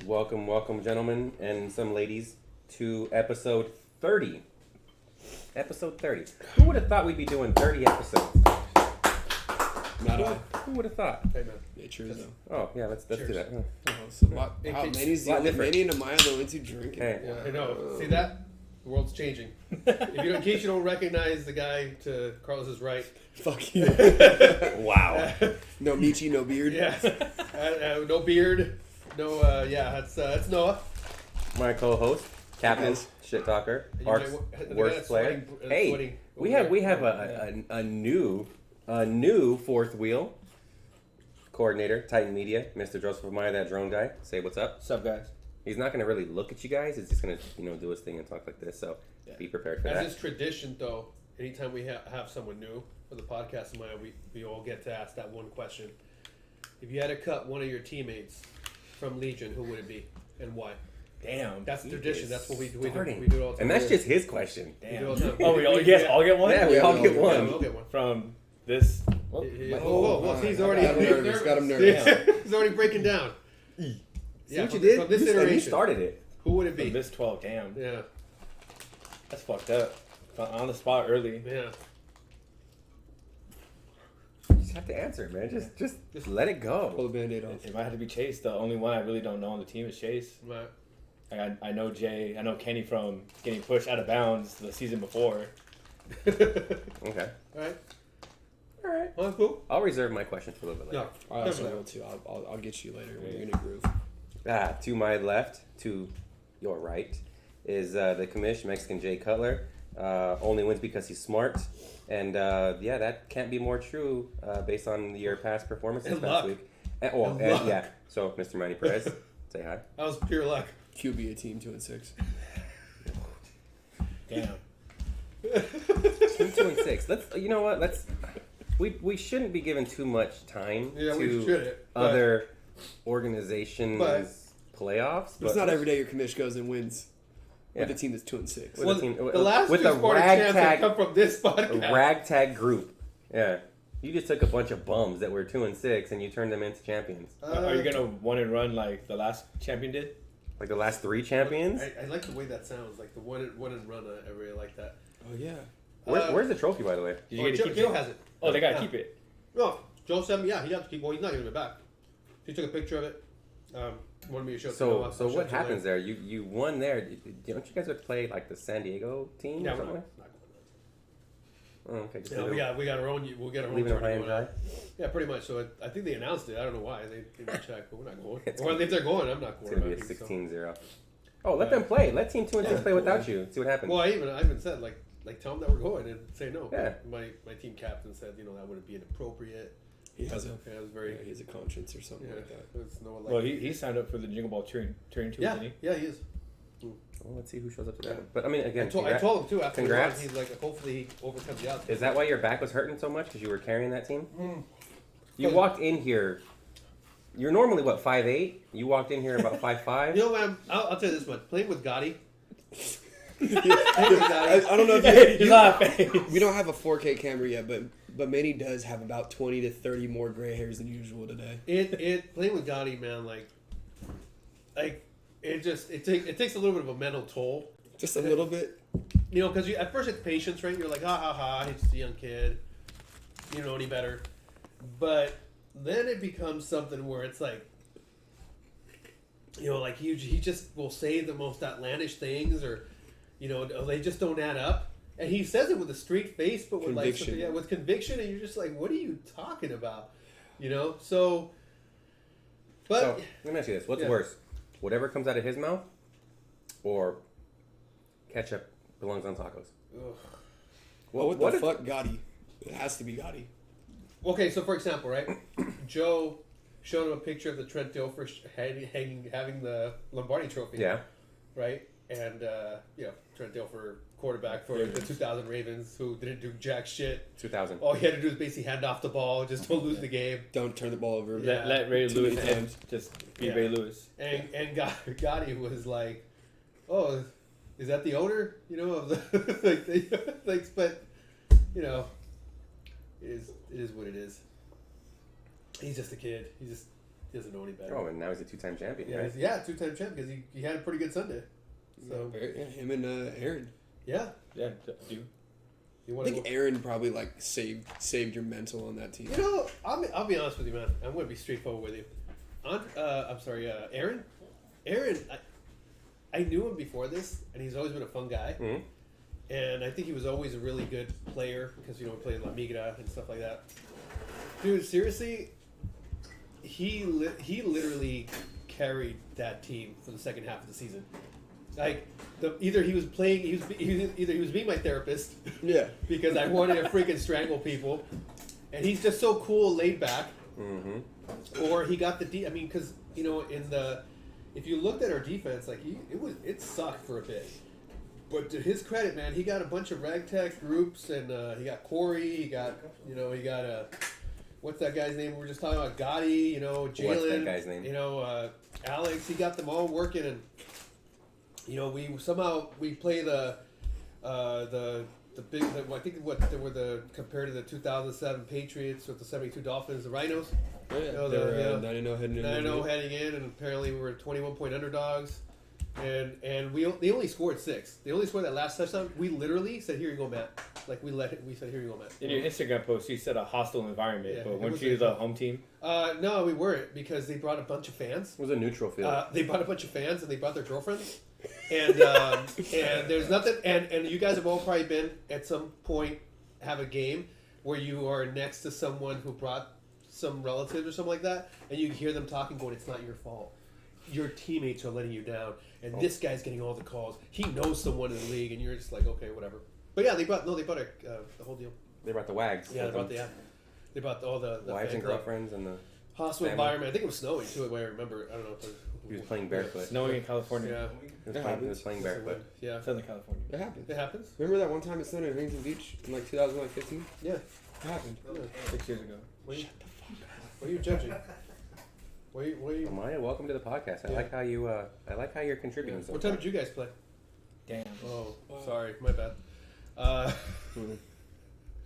Welcome, gentlemen and some ladies, to episode 30. Episode 30. Who would have thought we'd be doing 30 episodes? Who would have thought? Hey, man. It sure is, though. Oh, yeah, let's do that. Manny's the only Manny and Amaya into drinking. Hey. Yeah, I know. See that? The world's changing. In case you don't recognize the guy to Carlos's right. Fuck you. Wow. No Michi, no beard. Yeah. No beard. No, that's Noah. My co-host, Captain Shit Talker, Parks Worst Player. Hey, we have a new fourth wheel coordinator, Titan Media, Mr. Joseph Amaya, that drone guy. Say what's up. What's up, guys? He's not going to really look at you guys. He's just going to, do his thing and talk like this. So be prepared for that. As is tradition, though, anytime we have someone new for the podcast, we all get to ask that one question. If you had to cut one of your teammates from Legion, who would it be and why? Damn. That's tradition. That's what we do. We do it all the time. And that's just his question. Damn. We do it all the time. Oh, we all get one? Yeah, we all get one. Yeah, we'll get one. From this. Well, he's already Got him nervous. He's already breaking down. See what you did? From this And iteration, you started it. who would it be? From this 12. Damn. Yeah. That's fucked up. On the spot early. Yeah. You just have to answer, man. Just let it Pull go. the band-aid off. It might have to be Chase. The only one I really don't know on the team is Chase. Right. Like I know Jay. I know Kenny from getting pushed out of bounds the season before. Okay. All right. Well, cool. I'll reserve my question for a little bit later. No. I also will too. I'll get you later when you're in a groove. To my left, to your right, is the commish, Mexican Jay Cutler. Only wins because he's smart. And that can't be more true based on your past performances And last luck. week. And And yeah. So, Mr. Manny Perez, say hi. That was pure luck. QB a team 2-6. Damn. 2-6. Let's. You know what? We shouldn't be giving too much time Yeah, we to shouldn't, but- other organizations' But- playoffs. But it's not every day your commish goes and wins Yeah. with a team that's 2-6. With Well, a team- the last with two a sporting champs ragtag- have come from this podcast. ragtag group. Yeah. You just took a bunch of bums that were 2-6 and you turned them into champions. Are you gonna one and run like the last champion did? Like the last 3 champions. I like the way that sounds. Like the one and run. I really like that. Oh, yeah. Where's the trophy, by the way? Did you get to keep Joe it? has it. Oh, they gotta Yeah. keep it. No, Joe said, yeah, he has to keep. Well, he's not giving it back. He took a picture of it. Wanted me to show it to So Noah. I'll show what it to you happens later. there? You won there. Don't you guys have to play like the San Diego team Yeah, or we're something? not Oh, okay. Just going. We got our own. We'll get our own. leaving it high and tournament. dry. Yeah, pretty much. So I think they announced it. I don't know why. They didn't check, but we're not going. It's Or gonna- if they're going, I'm not It's going. gonna be I a think so. 16-0. Oh, let them play. Let team 2-6 play without you. See what happens. Well, I even said like tell them that we're going and say no. Yeah. My team captain said that wouldn't be inappropriate. He has a, Okay, I was very. he has a conscience or something Yeah, like that. it's no like. Well, he signed up for the Jingle Ball Touring too, yeah, didn't yeah, he is. Well, let's see who shows up to that one. But I mean, again, I told him too after Congrats. he won, he's like, hopefully he overcomes the odds. is that why your back was hurting so much? Because you were carrying that team? Mm. You walked in here. You're normally, what, 5'8"? You walked in here about 5'5"? You know, man, I'll tell you this much. Playing with Gotti. I don't know he? He's if laughing. we don't have a 4K camera yet, but Manny does have about 20 to 30 more gray hairs than usual today. It playing with Gotti, man, like it takes a little bit of a mental toll. Just a little bit. Because at first it's patience, right? You're like, ha ha ha, he's just a young kid. You don't know any better. But then it becomes something where it's like, like he just will say the most outlandish things, or they just don't add up. And he says it with a straight face, but with Conviction. with conviction, and you're just like, what are you talking about? So. But So, let me ask you this. What's worse? Whatever comes out of his mouth, or ketchup belongs on tacos? Well, what the fuck, Gotti? It has to be Gotti. okay, so for example, right, Joe showed him a picture of the Trent Dilfer having the Lombardi Trophy. Yeah. Right, and Trent Dilfer, quarterback for the 2000 Ravens, who didn't do jack shit. 2000. All he had to do is basically hand off the ball, just don't lose the game. Don't turn the ball over. Yeah. Let Ray Too Lewis many and times. just be Yeah. Ray Lewis. And Gotti was like, "Oh, is that the owner? Of the like, but it is what it is. He's just a kid. He doesn't know any better. Oh, and now he's a 2-time champion, Yeah, right? yeah, 2-time champ because he had a pretty good Sunday. So him and Aaron. yeah. Dude. I think Aaron probably like saved your mental on that team. You know, I'll be honest with you, man. I'm going to be straightforward with you. I'm sorry, Aaron. Aaron, I knew him before this, and he's always been a fun guy. Mm-hmm. And I think he was always a really good player because, you know, he played La Migra and stuff like that. Dude, seriously, he literally carried that team for the second half of the season. Like, either he was being my therapist, Yeah, because I wanted to freaking strangle people, and he's just so cool, laid back. Mm-hmm. Or he got the I mean, because you know, if you looked at our defense, like it sucked for a bit. But to his credit, man, he got a bunch of ragtag groups, and he got Corey, he got what's that guy's name we were just talking about? Gotti, you know, Jalen. What's that guy's name? You know, Alex. He got them all working, and you know, we play the big. I think they were compared to the 2007 Patriots with the 72 Dolphins, the Rhinos. Oh, yeah. You know, They were 9-0 heading in. 9-0 heading in, and apparently we were 21-point underdogs. And they only scored 6. They only scored that last touchdown. We literally said, "Here you go, Matt." Like we said, "Here you go, Matt." In your Instagram post, you said a hostile environment, Yeah, but it weren't was you the home team? No, we weren't because they brought a bunch of fans. It was a neutral field. They brought a bunch of fans and they brought their girlfriends. And and there's nothing. And you guys have all probably been at some point have a game where you are next to someone who brought some relatives or something like that, and you hear them talking, going, "It's not your fault. Your teammates are letting you down, and this guy's getting all the calls. He knows someone in the league," and you're just like, "Okay, whatever." But yeah, they brought the whole deal. They brought the wags. Yeah, they brought all the wives and girlfriends and the hostile family. environment. I think it was snowing too. If I remember, I don't know. He was playing barefoot. Snowing in California. Yeah, He was playing barefoot. yeah. Southern California. It happened. It happens. Remember that one time it snowed in Huntington Beach in like 2015? Yeah. It happened. 6 years ago. What are you judging? What are you? Maya, welcome to the podcast. I like how you're contributing. So What time did you guys play? Damn. Oh, sorry, my bad.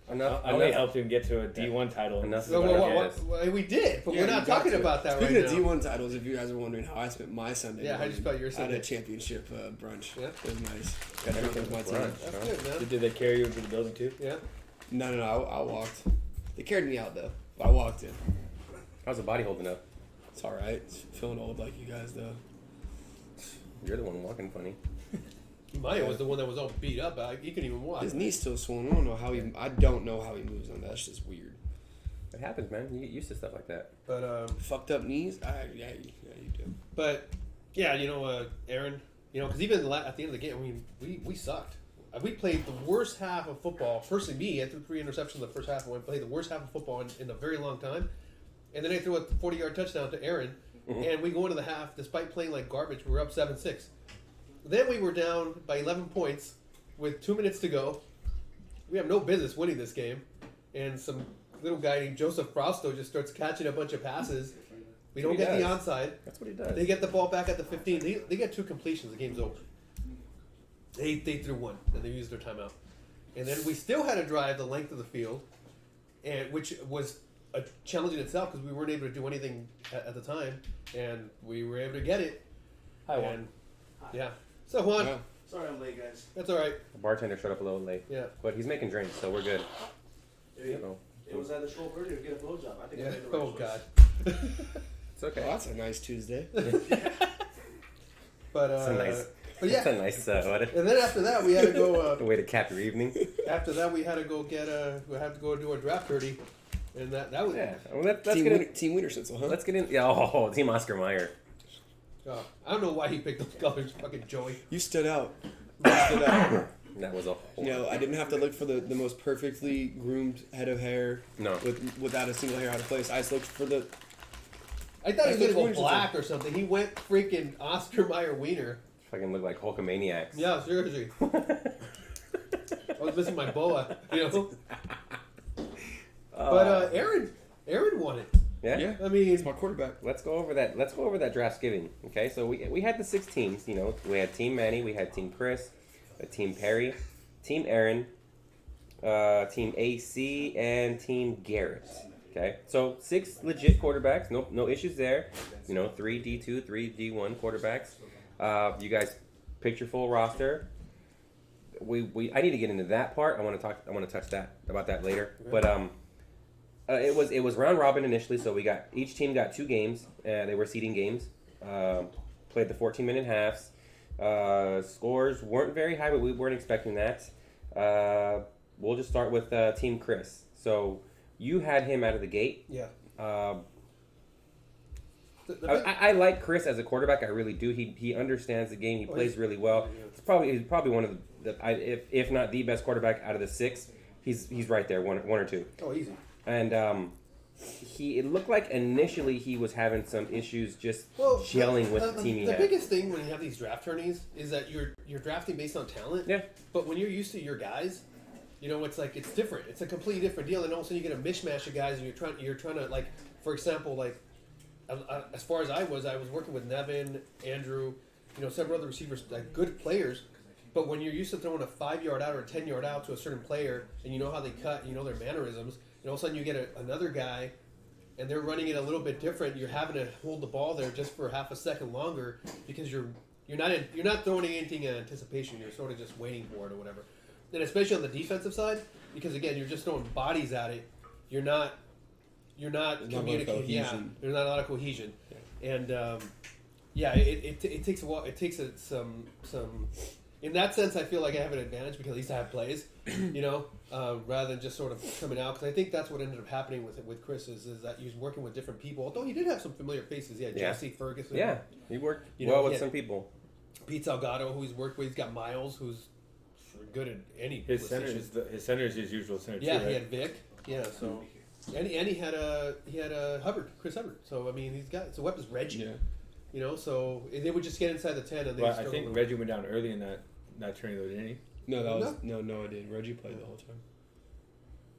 Enough. I only helped him get to a D1 title. Enough So about we did, but Yeah, we're you not got talking to. about that Speaking right of now. D1 titles, if you guys are wondering how I spent my Sunday, Yeah, how'd you spell your I had Sunday? a championship brunch. Yeah. It was nice. Got drunk with my team. Brunch. That's good, man. Did they carry you into the building too? Yeah. No, I walked. They carried me out though. But I walked in. How's the body holding up? It's all right. It's feeling old like you guys though. You're the one walking funny. Maya was the one that was all beat up. He couldn't even walk. His knee's still swollen. I don't know how he moves on that. That's just weird. It happens, man. You get used to stuff like that. But Fucked up knees? Yeah, you do. But yeah, you know, Aaron, you know, because even at the end of the game, I mean, we sucked. We played the worst half of football. Personally, me, I threw 3 interceptions in the first half. I played the worst half of football in a very long time. And then I threw a 40-yard touchdown to Aaron, and we go into the half, despite playing like garbage, we were up 7-6. Then we were down by 11 points with 2 minutes to go. We have no business winning this game. And some little guy named Joseph Frausto just starts catching a bunch of passes. We don't get the onside. That's what he does. They get the ball back at the 15. They get 2 completions. The game's over. They threw 1, and they used their timeout. And then we still had to drive the length of the field, and which was a challenge in itself because we weren't able to do anything at the time, and we were able to get it. Hi, Juan. And, yeah. So Juan, Yeah. Sorry I'm late, guys. that's all right. The bartender showed up a little late. Yeah. But he's making drinks, so we're good. It, So, it was at the Stroll Burger to get a blowjob. I think I Yeah. made the right Oh choice. God. it's okay. Well, that's a nice Tuesday. But It's a nice. but yeah. It's a nice. What And then after that, we had to go. a way to cap your evening. After that, we had to go we had to go do a draft dirty, and that was. Yeah. Well, let's get in. Team Wienerschnitzel, huh? Let's get in. Yeah. Oh, Team Oscar Mayer. I don't know why he picked those colors, fucking Joey. You stood out. You stood out. That was a. You know, I didn't have to look for the most perfectly groomed head of hair No. without a single hair out of place. I just looked for the. I thought he was That's gonna what go Wienerschnitzel. black or something. He went freaking Oscar Mayer Wiener. Fucking look like Hulkamaniacs. Yeah, seriously. I was missing my boa, you know. But Aaron won it. Yeah. Yeah, I mean, it's my quarterback. Let's go over that. Let's go over that Draftsgiving. Okay, so we had the 6 teams. You know, we had Team Manny, we had Team Chris, Team Perry, Team Aaron, Team AC, and Team Garrett. Okay, so 6 legit quarterbacks, no issues there. 3 D2, 3 D1 quarterbacks. You guys picked your full roster. I need to get into that part. I want to touch about that later. But it was round robin initially, so each team got 2 games. They were seeding games. Played the 14-minute halves. Scores weren't very high, but we weren't expecting that. We'll just start with Team Chris. So you had him out of the gate. Yeah. I like Chris as a quarterback. I really do. He understands the game. He plays really well. He's probably one of if not the best quarterback out of the 6. He's right there, one or two. Oh, easy. And it looked like initially he was having some issues just gelling with the team he had. The biggest thing when you have these draft tourneys is that you're drafting based on talent. Yeah. But when you're used to your guys, it's like it's different. It's a completely different deal, and all of a sudden you get a mishmash of guys, and you're trying to like, for example, like as far as I was working with Nevin, Andrew, several other receivers, like good players. But when you're used to throwing a 5-yard out or a 10-yard out to a certain player, and you know how they cut, their mannerisms, and all of a sudden you get another guy, and they're running it a little bit different. You're having to hold the ball there just for half a second longer because you're not throwing anything in anticipation. You're sort of just waiting for it or whatever. And especially on the defensive side, because again you're just throwing bodies at it. You're not communicating. Yeah, there's not a lot of cohesion, and it takes a while. It takes some. In that sense, I feel like I have an advantage because at least I have plays, rather than just sort of coming out. Because I think that's what ended up happening with Chris is that he was working with different people. Although he did have some familiar faces. He had Jesse Ferguson. Yeah, he worked with some people. Pete Salgado, who he's worked with. He's got Miles, who's good at any position. His center is his usual center. Yeah, too, right? he had Vic. Yeah, so and he had a Hubbard, Chris Hubbard. So I mean, he's got so weapons Reggie. Yeah. So they would just get inside the 10 and they. Well, I think Reggie went down early in that tourney, though, didn't he? No, Noah did. Reggie played the whole time.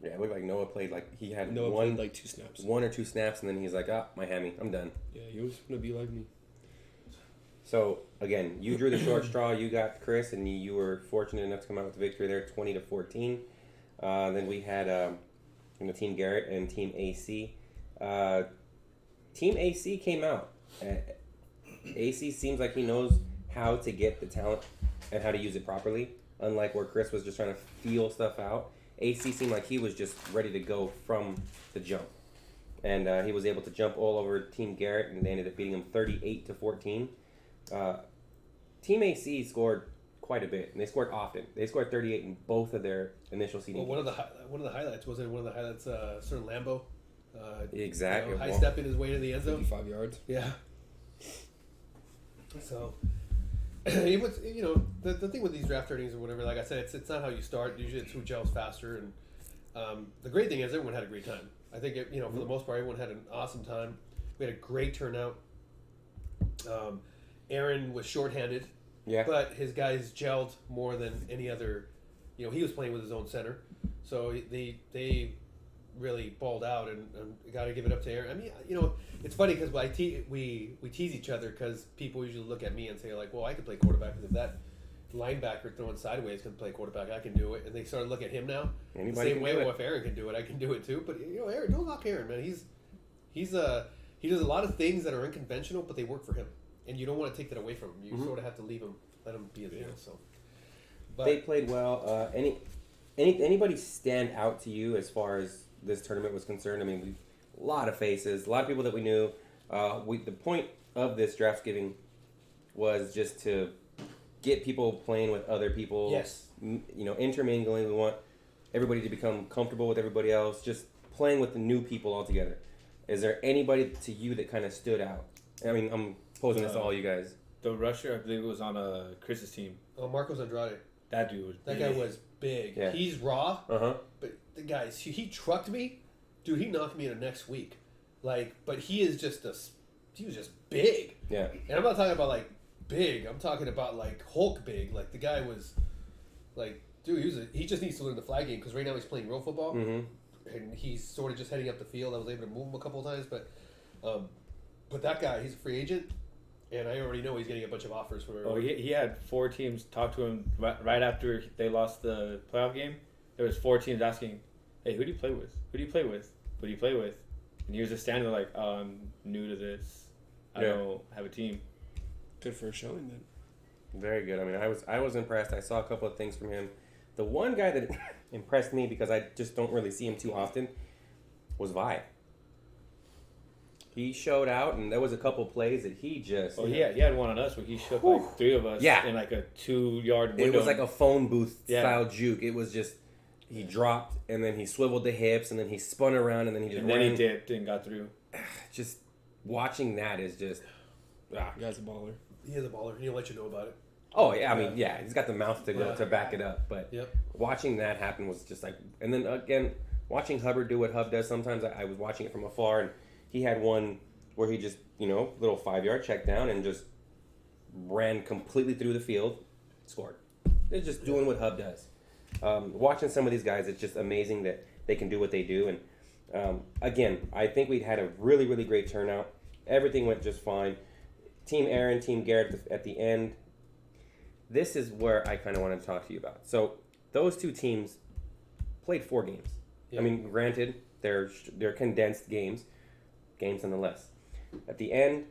Yeah, it looked like Noah played he had Noah played like 2 snaps. 1 or 2 snaps, and then he's like, my hammy, I'm done. Yeah, he was gonna be like me. So again, you drew the short straw. You got Chris, and you were fortunate enough to come out with the victory there, 20-14. Then we had Team Garrett and Team AC. Team AC came out. AC seems like he knows how to get the talent and how to use it properly. Unlike where Chris was just trying to feel stuff out, AC seemed like he was just ready to go from the jump. And he was able to jump all over Team Garrett, and they ended up beating him 38-14. Team AC scored quite a bit, and they scored often. They scored 38 in both of their initial seeding. Well, one of the highlights was certain Lambo. Exactly. High stepping his way to the end zone. 55 yards. Yeah. So it was the thing with these draft turnings or whatever. Like I said, it's not how you start. Usually it's who gels faster, and the great thing is everyone had a great time. I think for the most part everyone had an awesome time. We had a great turnout. Aaron was shorthanded, but his guys gelled more than any other. He was playing with his own center, so they really balled out, and got to give it up to Aaron. I mean, it's funny because we tease each other because people usually look at me and say like, well, I could play quarterback because if that linebacker throwing sideways can play quarterback, I can do it. And they start to look at him now the same way. Well, if Aaron can do it, I can do it too. But Aaron, don't knock Aaron, man. He does a lot of things that are unconventional, but they work for him, and you don't want to take that away from him. You sort of have to let him be a deal. So, but they played well. Anybody stand out to you as far as this tournament was concerned? I mean, a lot of faces, a lot of people that we knew. The point of this Draftsgiving was just to get people playing with other people. Yes. Intermingling. We want everybody to become comfortable with everybody else. Just playing with the new people all together. Is there anybody to you that kind of stood out? I mean, I'm posing this to all you guys. The rusher, I believe, was on Chris's team. Oh, Marcos Andrade. That dude was big. That guy was big. Yeah. He's raw. But the guy, he trucked me. Dude, he knocked me into next week. But he is he was just big. Yeah. And I'm not talking about big. I'm talking about Hulk big. The guy was dude, he just needs to learn the flag game because right now he's playing real football. Mm-hmm. And he's sort of just heading up the field. I was able to move him a couple of times, but that guy, he's a free agent, and I already know he's getting a bunch of offers for. Oh, he had 4 teams talk to him right after they lost the playoff game. There was 4 teams asking, "Hey, who do you play with? Who do you play with? Who do you play with?" And he was just standing there like, oh, I'm new to this. I don't have a team. Good for a showing then. Very good. I mean, I was impressed. I saw a couple of things from him. The one guy that impressed me, because I just don't really see him too often, was Vi. He showed out, and there was a couple plays that he just... Oh, yeah, he had one on us where he shook like 3 of us in like a 2-yard window. It was like a phone booth style juke. It was just... He dropped, and then he swiveled the hips, and then he spun around, and then he just then he dipped and got through. Just watching that is just... You guy's a baller. He is a baller. He'll let you know about it. Oh, yeah, I mean, yeah, he's got the mouth to go to back it up. But Yep. watching that happen was just like... And then, again, watching Hubbard do what Hub does sometimes, I was watching it from afar, and he had one where he just, little 5-yard check down and just ran completely through the field, scored. They're just doing what Hub does. Watching some of these guys, it's just amazing that they can do what they do. And again, I think we had a really, really great turnout. Everything went just fine. Team Aaron, Team Garrett at the end. This is where I kind of want to talk to you about. So those two teams played 4 games. Yeah. I mean, granted, they're condensed games nonetheless. At the end,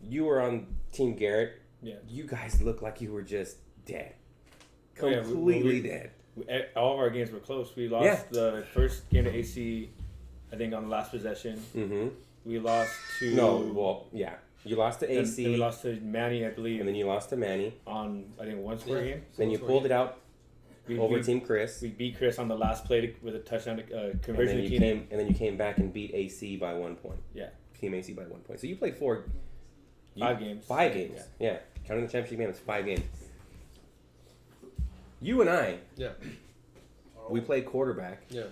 you were on Team Garrett. Yeah. You guys looked like you were just dead. Oh, yeah, Completely dead. All of our games were close. We lost the first game to AC, I think, on the last possession. Mm-hmm. We lost to... You lost to AC. Then we lost to Manny, I believe. And then you lost to Manny. On, I think, one score game. Then you pulled it out over Team Chris. We beat Chris on the last play with a touchdown conversion. And then you came back and beat AC by 1 point. Yeah. Team AC by 1 point. So you played 5 games. 5 games. Yeah. Counting the championship game, it's 5 games. You and I, we played quarterback. Yeah.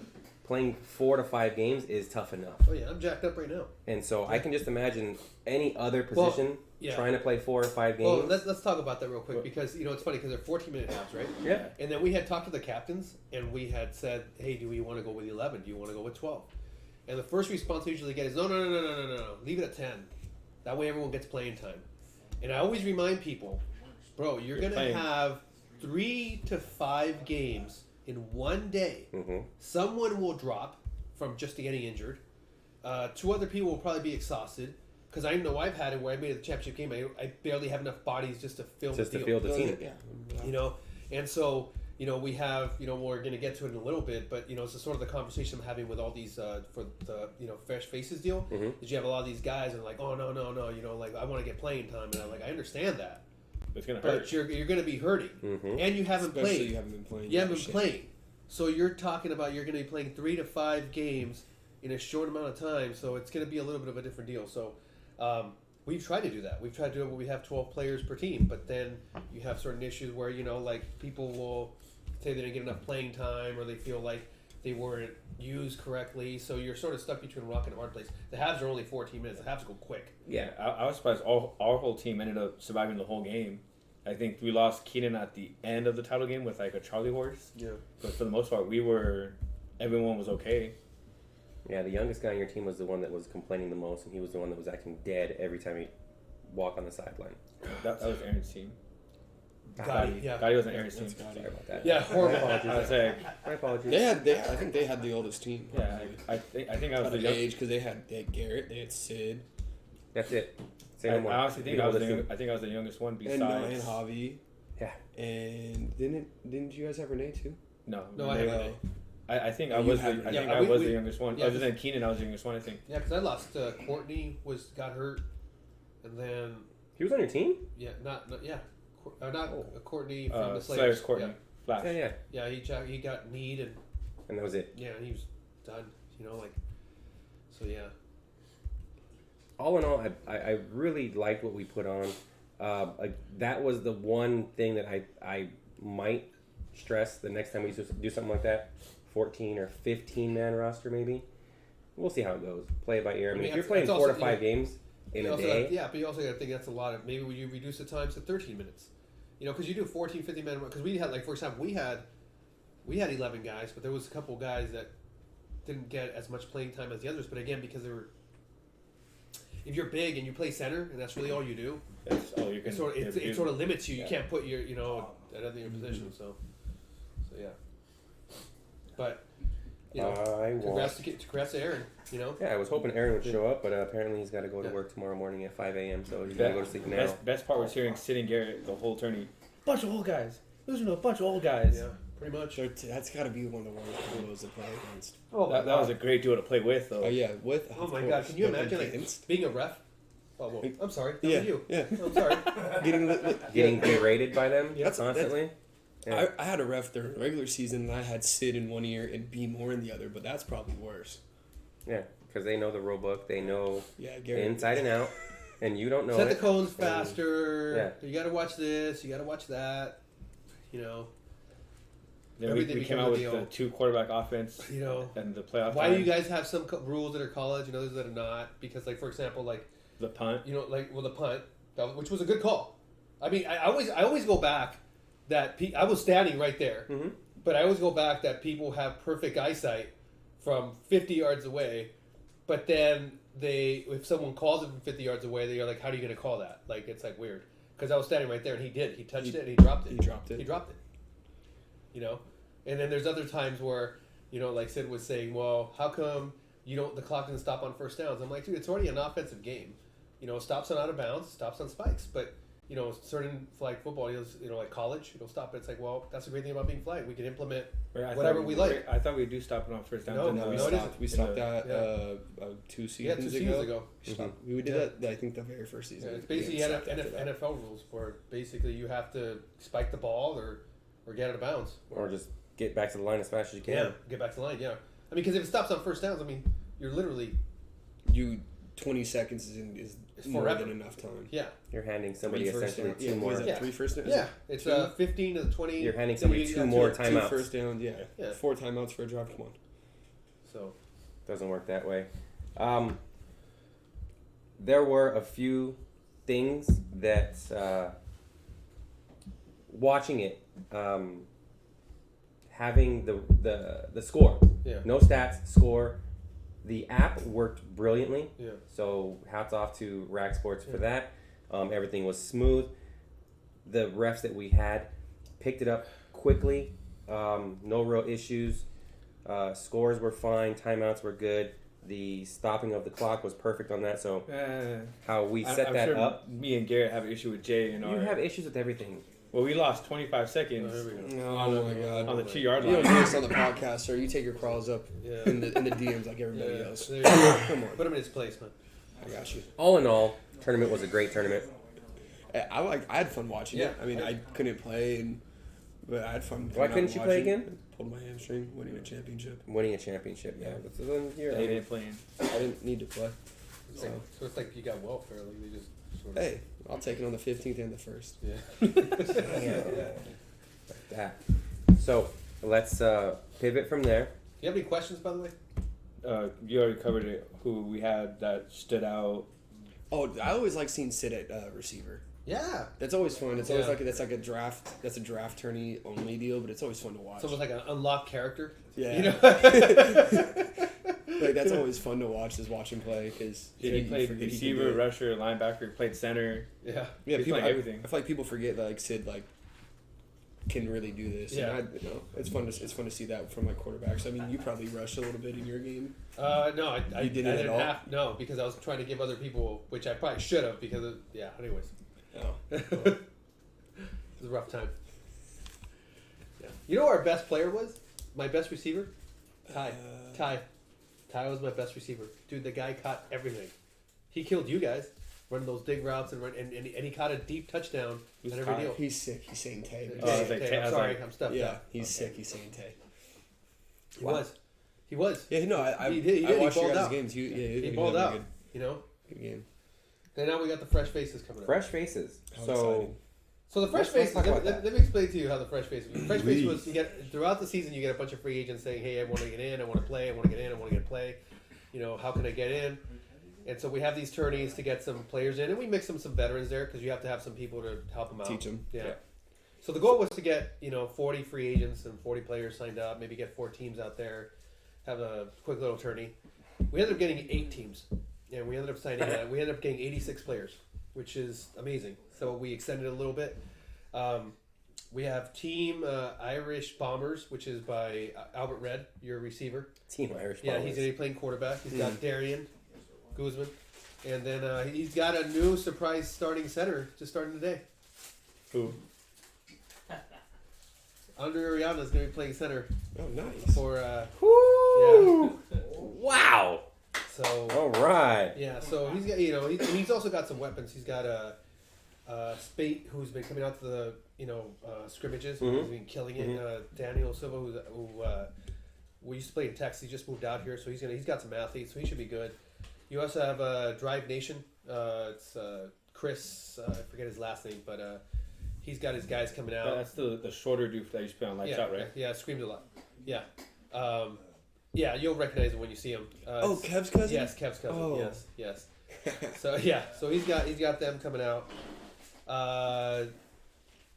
Playing 4 to 5 games is tough enough. Oh, yeah, I'm jacked up right now. And so I can just imagine any other position trying to play 4 or 5 games. Well, let's talk about that real quick because, it's funny because they're 14-minute halves, right? Yeah. And then we had talked to the captains and we had said, hey, do we want to go with 11? Do you want to go with 12? And the first response we usually get is, no. Leave it at 10. That way everyone gets playing time. And I always remind people, bro, you're going to have 3 to 5 games in one day. Mm-hmm. Someone will drop from just getting injured. 2 other people will probably be exhausted. Because I know I've had it where I made it the championship game. I barely have enough bodies just to fill the team. Yeah. And so, we have, we're going to get to it in a little bit, but, it's sort of the conversation I'm having with all these, for the, fresh faces deal, is you have a lot of these guys and like, oh, no, like, I want to get playing time. And I'm like, I understand that. It's going to hurt. But you're going to be hurting. Mm-hmm. And you haven't played. You haven't been playing. You haven't been playing. So you're talking about you're going to be playing 3 to 5 games in a short amount of time. So it's going to be a little bit of a different deal. So we've tried to do that. We've tried to do it where we have 12 players per team. But then you have certain issues where, like people will say they didn't get enough playing time or they feel like they weren't used correctly. So you're sort of stuck between a rock and a hard place. The halves are only 14 minutes. The halves go quick. Yeah, I was surprised our whole team ended up surviving the whole game. I think we lost Keenan at the end of the title game with like a Charlie horse. Yeah. But for the most part, everyone was okay. Yeah, the youngest guy on your team was the one that was complaining the most, and he was the one that was acting dead every time he walked on the sideline. That was Aaron's team. Gotti wasn't Aaron's team. Sorry about that. Yeah, horrible. I was like, My apologies. I think they had the oldest team. yeah, I think I was the age because they had Garrett, they had Sid, That's it. Say I no more. honestly think The I was oldest the youngest one and besides. Javi. Yeah. And didn't you guys have Renee too? No, I have Renee. I think I You was have Renee. I was the youngest one. Yeah, Other than Keenan, I was the youngest one. I think. Yeah, because I lost Courtney got hurt, and then He was on your team? not Courtney from the Slayers Slayers. Courtney. Flash. Yeah. He got kneed And that was it. he was done. So yeah. All in all, I really liked what we put on. That was the one thing that I might stress the next time we do something like that. 14 or 15 man roster maybe. We'll see how it goes. Play it by ear. I mean, if you're playing 4 to 5 games in a day. But you also got to think that's a lot of. Maybe when you reduce the times to 13 minutes. Because you do 14, 15 man. Because we had for example, we had 11 guys, but there was a couple guys that didn't get as much playing time as the others. But again, because they were. If you're big and you play center and that's really all you do, it sort of limits you. You can't put your another in your position. So yeah. But You know, I won't. congrats to Aaron. You know. Yeah, I was hoping Aaron would show up, but apparently he's got to go to work tomorrow morning at 5 a.m. So he's got to go to sleep now. Best part was hearing Sid and Garrett the whole tourney. Bunch of old guys. Listen to a bunch of old guys. Yeah, pretty much. That's got to be one of the worst duos to play against. Oh, that was a great duo to play with, though. Oh yeah, with. Oh my God! Can you imagine being a ref? Oh, well, I'm sorry. That was you. Yeah. I'm sorry. Getting berated by them That's- constantly. Yeah. I had a ref during the regular season, and I had Sid in one ear and B Moore in the other, but that's probably worse. Yeah, because they know the rule book, they know Garrett. inside and out, and you don't know Set it. the cones faster. Yeah. You got to watch this. You got to watch that. You know. Then Everything we came became out a with deal. the 2 quarterback offense. You know. And the playoff. Why time. do you guys have some rules that are college and others that are not? Because, like, for example, like, The punt. you know, like, well, the punt, which was a good call. I mean, I always go back that I was standing right there, Mm-hmm. but I always go back that people have perfect eyesight from 50 yards away, but then if someone calls it from 50 yards away, they're like, how are you going to call that? Like, it's like weird. Because I was standing right there and he touched it and he dropped it. He dropped it. He dropped it. You know? And then there's other times where, you know, like Sid was saying, well, how come the clock doesn't stop on first downs? I'm like, dude, it's already an offensive game. You know, stops on out of bounds, stops on spikes. But, you know, certain flag football, you know, like college, it'll stop. It's like, well, that's the great thing about being flagged. We can implement whatever we like. I thought we do stop it on first down. No, We it stopped. We stopped that Yeah. 2 seasons 2 ago. seasons ago. We did that. I think the very first season. Yeah, it's basically NFL rules where basically you have to spike the ball or get out of bounds. Or just get back to the line as fast as you can. Yeah, get back to the line, yeah. I mean, because if it stops on first downs, I mean, you're literally... 20 seconds is It's more forever. than enough time. Yeah. You're handing somebody 3 first essentially down. 2 Yeah, more. what is that, 3 first downs? Yeah, it's 15 to 20. You're handing somebody 2 more Two timeouts. first downs, yeah. Yeah. 4 timeouts for a drive. Come on. So, Doesn't work that way. There were a few things that watching it, having the score, yeah. no stats, score. The app worked brilliantly. Yeah. So hats off to Rack Sports for that. Everything was smooth. The refs that we had picked it up quickly. No real issues. Scores were fine. Timeouts were good. The stopping of the clock was perfect on that. So how we set I'm that sure up. Me and Garrett have an issue with Jay and You have issues with everything. Well, we lost 25 seconds Oh, here we go. Oh my god. on the 2-yard You line. don't do this on the podcast, sir. You take your crawls up Yeah. in the DMs like everybody Yeah. else. There you go. Come on. Put him in his place, man. I got you. All in all, tournament was a great tournament. I had fun watching it. Yeah. I mean, I couldn't play, but I had fun. Why coming out couldn't and you play watching. again? Pulled my hamstring, winning a championship. Winning a championship, yeah. But then you're- They didn't play in. I didn't need to play. So it's like you got welfare. Like they just sort of. Hey, I'll take it on the 15th and the 1st. Yeah. Like that. So let's pivot from there. You have any questions, by the way? You already covered it. Who we had that stood out. Oh, I always like seeing Sid at receiver. Yeah. That's always fun. It's always Yeah. that's like a draft. That's a draft tourney only deal, but it's always fun to watch. It's almost like an unlocked character. Yeah. You know? Like that's always fun to watch. Is watch him play because He played receiver, rusher, linebacker. Played center. Yeah. Yeah, He's people. playing everything. I feel like people forget that like Sid like can really do this. Yeah. And it's fun to see that from like quarterbacks. I mean, you probably rushed a little bit in your game. No, I You didn't at didn't all? have no because I was trying to give other people, which I probably should have because of, yeah. Anyways, Oh, it was a rough time. Yeah. You know who our best player was? My best receiver? Ty. Ty was my best receiver. Dude, the guy caught everything. He killed you guys running those dig routes and he caught a deep touchdown Who's on every Ty? deal. he's sick. He's saying Tay. Oh, I was like, Tay, I I'm was sorry, like- I'm stuffed Yeah, up. he's Okay. sick. He's saying Tay. He Wow. was. He was. Yeah, no, I He did, he watched balled your guys' out. games. He balled out. You know. Good game. And now we got the fresh faces coming up. Fresh faces. How So exciting. So the fresh Let's faces. talk about Let that. me explain to you how the fresh face. Fresh face was you get throughout the season. You get a bunch of free agents saying, "Hey, I want to get in. I want to play. I want to get in. I want to get play. You know, how can I get in?" And so we have these tourneys to get some players in, and we mix some veterans there because you have to have some people to help them out. Teach them. Yeah. Yeah. So the goal was to get 40 free agents and 40 players signed up. Maybe get 4 teams out there, have a quick little tourney. We ended up getting 8 teams, and we ended up signing. We ended up getting 86 players, which is amazing. So we extended it a little bit. We have Team Irish Bombers, which is by Albert Red, your receiver. Team Irish. Yeah, Bombers. he's going to be playing quarterback. He's got Darian Guzman. And then he's got a new surprise starting center just starting today. Who? Andre Ariana is going to be playing center Oh, nice. for Woo! Wow. So All right. yeah, so he's got he's also got some weapons. He's got Spate, who's been coming out to the scrimmages, Mhm. who's been killing it. Daniel Silva, who we used to play in Texas. He just moved out here, so he's got some athletes, so he should be good. You also have Drive Nation. It's Chris. I forget his last name, but he's got his guys coming out. That's the shorter dude that used to play on Lights Out, right? Yeah, screams a lot. Yeah. Yeah, you'll recognize him when you see him. Kev's cousin? Yes, Kev's cousin. Oh. Yes. So he's got them coming out.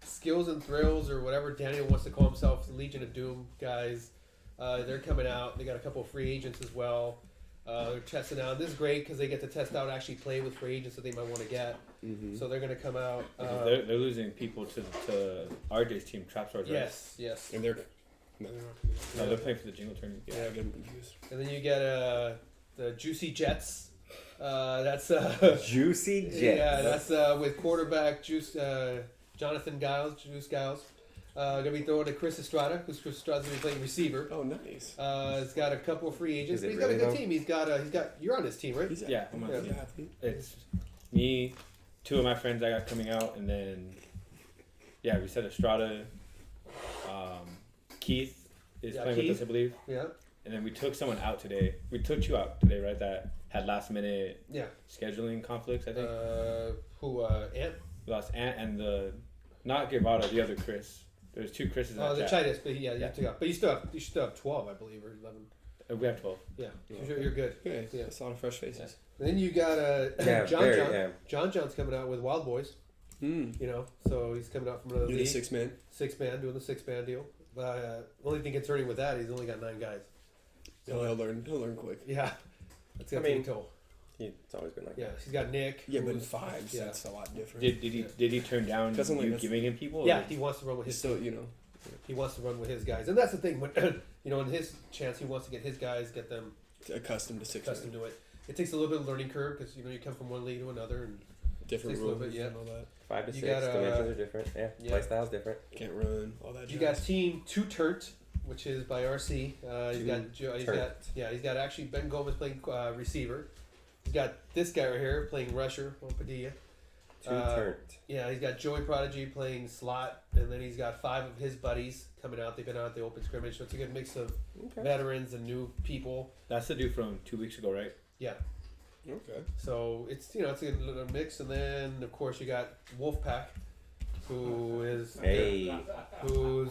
Skills and Thrills, or whatever Daniel wants to call himself, the Legion of Doom guys. They're coming out. They got a couple of free agents as well. They're testing out. This is great because they get to test out, actually play with free agents that they might want to get. Mm-hmm. So they're going to come out. They're losing people to RJ's team, Trap Stars, right? Yes. And they're not coming out. No, they're playing for the Jingle Tourney. Yeah, I get them confused. And then you get the Juicy Jets. That's Juicy Jets. yeah, that's with quarterback Jonathan Giles, Juice Giles. Gonna be throwing to Chris Estrada, who's Chris Estrada's gonna be playing receiver. Oh, nice. He's got a couple of free agents, Is it but he's got a really, good though? team. He's got you're on his team, right? Yeah, I'm on Yeah. the team. Athlete. It's me, two of my friends I got coming out, and then we said Estrada. Keith is Yeah, playing with Keith. us, I believe. Yeah. And then we took someone out today. We took you out today, right? That had last minute Yeah. scheduling conflicts, I think. Who? Ant? We lost Ant and the not Guevara, the other Chris. There's two Chris's in Oh, that the chat. Chidas, but you took out. But you should still have 12, I believe, or 11. We have 12. Yeah. You're good. Okay, Yeah. that's a lot of fresh faces. And then you got Yeah, John John's coming out with Wild Boys. So he's coming out from another You're the league. 6-man. 6-man, doing the 6-man deal. Only thing concerning with that, he's only got 9 guys. He'll learn quick. Yeah, that's gonna I mean, take a toll. It's always been like Yeah, he's got Nick. Yeah, but in who's- fives, yeah. that's a lot different. Did he turn down Doesn't like you that's- giving him people? Yeah, or- he wants to run with He's his. still, He wants to run with his guys, and that's the thing. When in his chance, he wants to get his guys, get them accustomed to 6-man. accustomed to it. It takes a little bit of learning curve because you come from one league to another, and Different Takes a little rules bit, yeah. and all that. 5 to You 6 got, dimensions are different. Yeah, yeah. play style's different. Can't run, all that you jazz. got Team Two Turnt, which is by RC. He's got actually Ben Gomez playing receiver. He's got this guy right here playing rusher, Padilla. Turned. Yeah, he's got Joey Prodigy playing slot, and then he's got 5 of his buddies coming out. They've been out at the open scrimmage, so it's a good mix of Okay. veterans and new people. That's the dude from 2 weeks ago, right? Yeah, Okay. so it's it's a good mix, and then of course you got Wolfpack, who's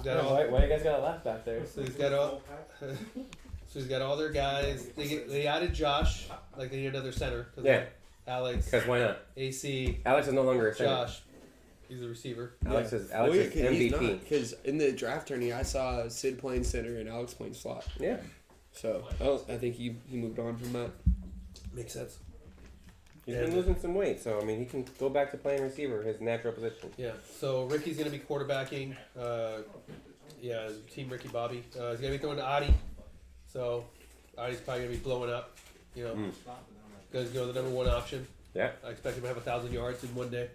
got all, Why you guys got a laugh back there? so he's got all so he's got all their guys. They added Josh, like they need another center. 'Cause Yeah. Alex, Because why not? AC, Alex is no longer a center. Josh, he's a receiver. Alex is Well, yeah, MVP. Because in the draft tourney, I saw Sid playing center and Alex playing slot. Yeah. So I think he moved on from that. Makes sense. He's He's been losing some weight, so I mean he can go back to playing receiver, his natural position. Yeah. So Ricky's gonna be quarterbacking. Team Ricky Bobby. He's gonna be throwing to Adi. So Adi's probably gonna be blowing up. Gonna go the number 1 option. Yeah. I expect him to have 1,000 yards in one day.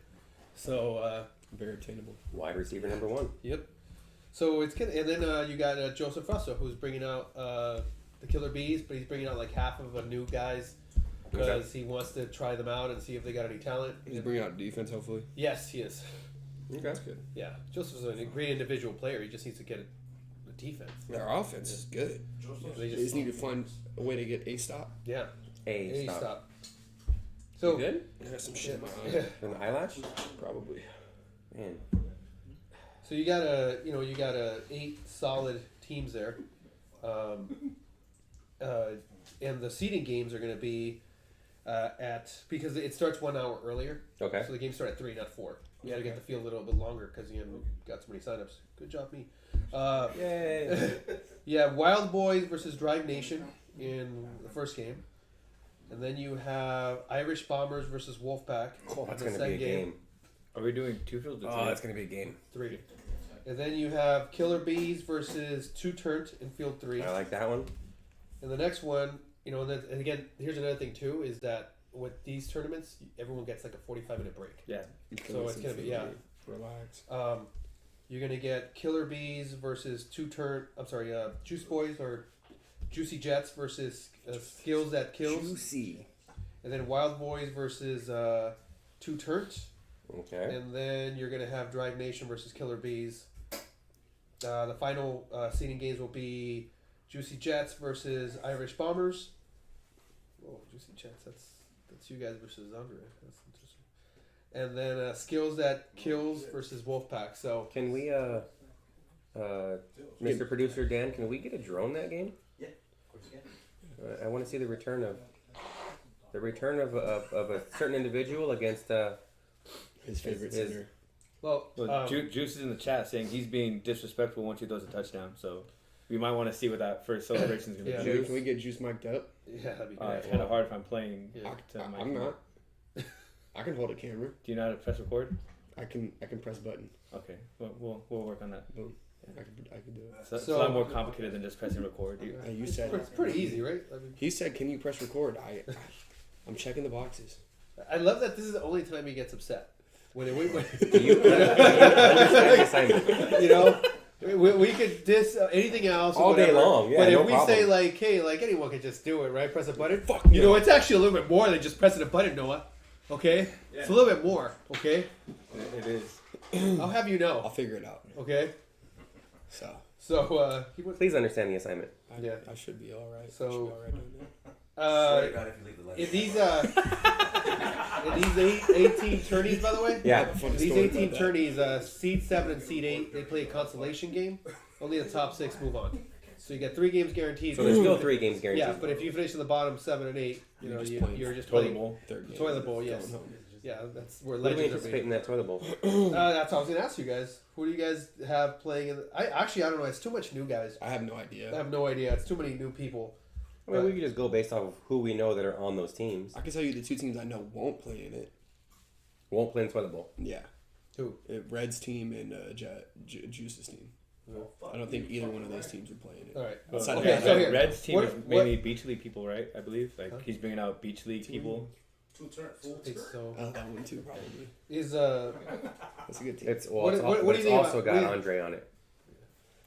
So Very attainable. Wide receiver number 1. yep. So it's good. And then you got Joseph Russo, who's bringing out the Killer Bees, but he's bringing out like half of a new guys because he wants to try them out and see if they got any talent. He's bringing out defense, hopefully. Yes, he is. Okay. That's good. Yeah, Joseph's a great individual player. He just needs to get a defense. Their offense is good. They They just need to find a way to get a stop. Yeah. Hey, stop. Stop. So You good? I got some shit in my eye. An eyelash? Probably. Man. So you got 8 solid teams there, and the seeding games are going to be because it starts 1 hour earlier. Okay. So the games start at 3, not 4. You got to get the field a little bit longer because you got so many signups. Good job, me. Yay. Yeah, Wild Boys versus Drive Nation in the first game, and then you have Irish Bombers versus Wolfpack. Oh, that's in the gonna be a second game. Are we doing 2 fields? or Oh, three? that's gonna be a game. 3. And then you have Killer Bees versus Two Turnt in Field 3. I like that one. And the next one, and again, here's another thing too, is that with these tournaments, everyone gets like a 45-minute break. Yeah. So it's going to be, Relax. You're going to get Killer Bees versus Juice Boys or Juicy Jets versus Skills That Kills. Juicy. And then Wild Boys versus Two Turnt. Okay. And then you're going to have Drive Nation versus Killer Bees. The final seeding games will be Juicy Jets versus Irish Bombers. Oh, Juicy Jets. That's you guys versus Andre. That's interesting. And then Skills That Kills versus Wolfpack. So Can we, Mr. Producer Dan, can we get a drone that game? Yeah, of course you can. I want to see the return of a certain individual against His favorite his- center. well, Juice is in the chat saying he's being disrespectful once he throws a touchdown. So we might want to see what that first celebration is going to Yeah. be. Juice, can we get Juice mic'd up? yeah, that'd be great. It's kind of hard if I'm playing. Yeah. to my I'm not. I can hold a camera. Do you know how to press record? I can press button. Okay, we'll work on that. Boom. I can do it. So, it's So- a lot more complicated than just pressing record. You said It's pretty easy, right? I mean, He said, "Can you press record?" I'm checking the boxes. I love that this is the only time he gets upset. When Do you understand the assignment? we could diss anything else or All day whatever, long, yeah, but no if we problem. say like, hey, like anyone can just do it, right? Press a button. Fuck You no. know, it's actually a little bit more than just pressing a button, Noah. Okay, it's a little bit more. Okay, It is. I'll have you I'll know. figure it out. Okay, So he was, Please understand the assignment. Yeah. I should be all right. So- I should be all right doing that. Swear to God, if you leave the letter. in these 18 tourneys, by the way. Yeah. Funny These story 18 about that. tourneys, seed 7 and seed 8, they play a consolation game. Only the top 6 move on. So you get 3 games guaranteed. So there's still 3 games guaranteed. Yeah, but if you finish in the bottom 7 and 8, You're just you're playing just Toilet playing. bowl. Third game. Toilet bowl, yes. Going home. Yeah, that's where What do we legends anticipate are in that toilet bowl? made. That's what I was going to ask you guys. Who do you guys have playing? I don't know. It's too much new guys. I have no I idea. have no idea. It's too many new people. I mean, we could just go based off of who we know that are on those teams. I can tell you the 2 teams I know won't play in it. Won't play in toilet bowl. Yeah, Who? Red's team and Juice's team. I don't think either one of those teams would play in it. All right. Outside of Okay, that, so here. Red's team What- is mainly beach league people, right? I believe. Like Huh? he's bringing out beach league people. Full turn. So that one too, probably. is That's a good team. It's well, What- it's, what al- do but you it's think also about- got what do you- Andre on it.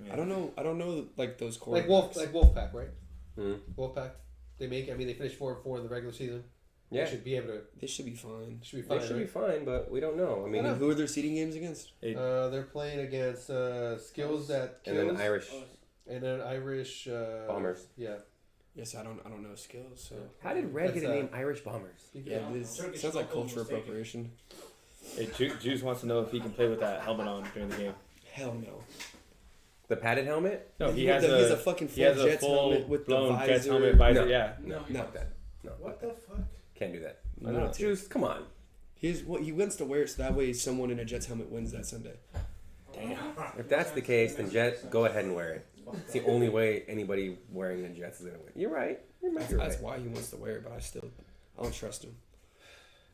Yeah. I don't know like those core. like Wolfpack, right? Hmm. Wolfpack. They finished 4-4 in the regular season. Yeah, They should be able to. They should be fine. Should be fine. they should be right? fine, but we don't know. I mean, I mean, who are their seeding games against? They're playing against Skills That and Kills then Irish and then Irish Bombers. Yeah. Yes, I don't know skills. So How did Red That's, get a name Irish Bombers? yeah, this Turkish sounds like uncle cultural was taken. appropriation. Hey, Juice wants to know if he can play with that helmet on during the game. Hell no. The padded helmet? No, he He has has a a fucking he has full a Jets full helmet with the blown Jets visor. helmet visor. No. Yeah. No, No. fuck that. No, What fuck the that. fuck? Can't do that. No, No, no. Juice, come on. He wants to wear it so that way someone in a Jets helmet wins that Sunday. If that's the case, then Jet, go ahead and wear it. It's the only way anybody wearing the Jets is gonna win. You're right. That's You're right. why he wants to wear it, but I don't trust him.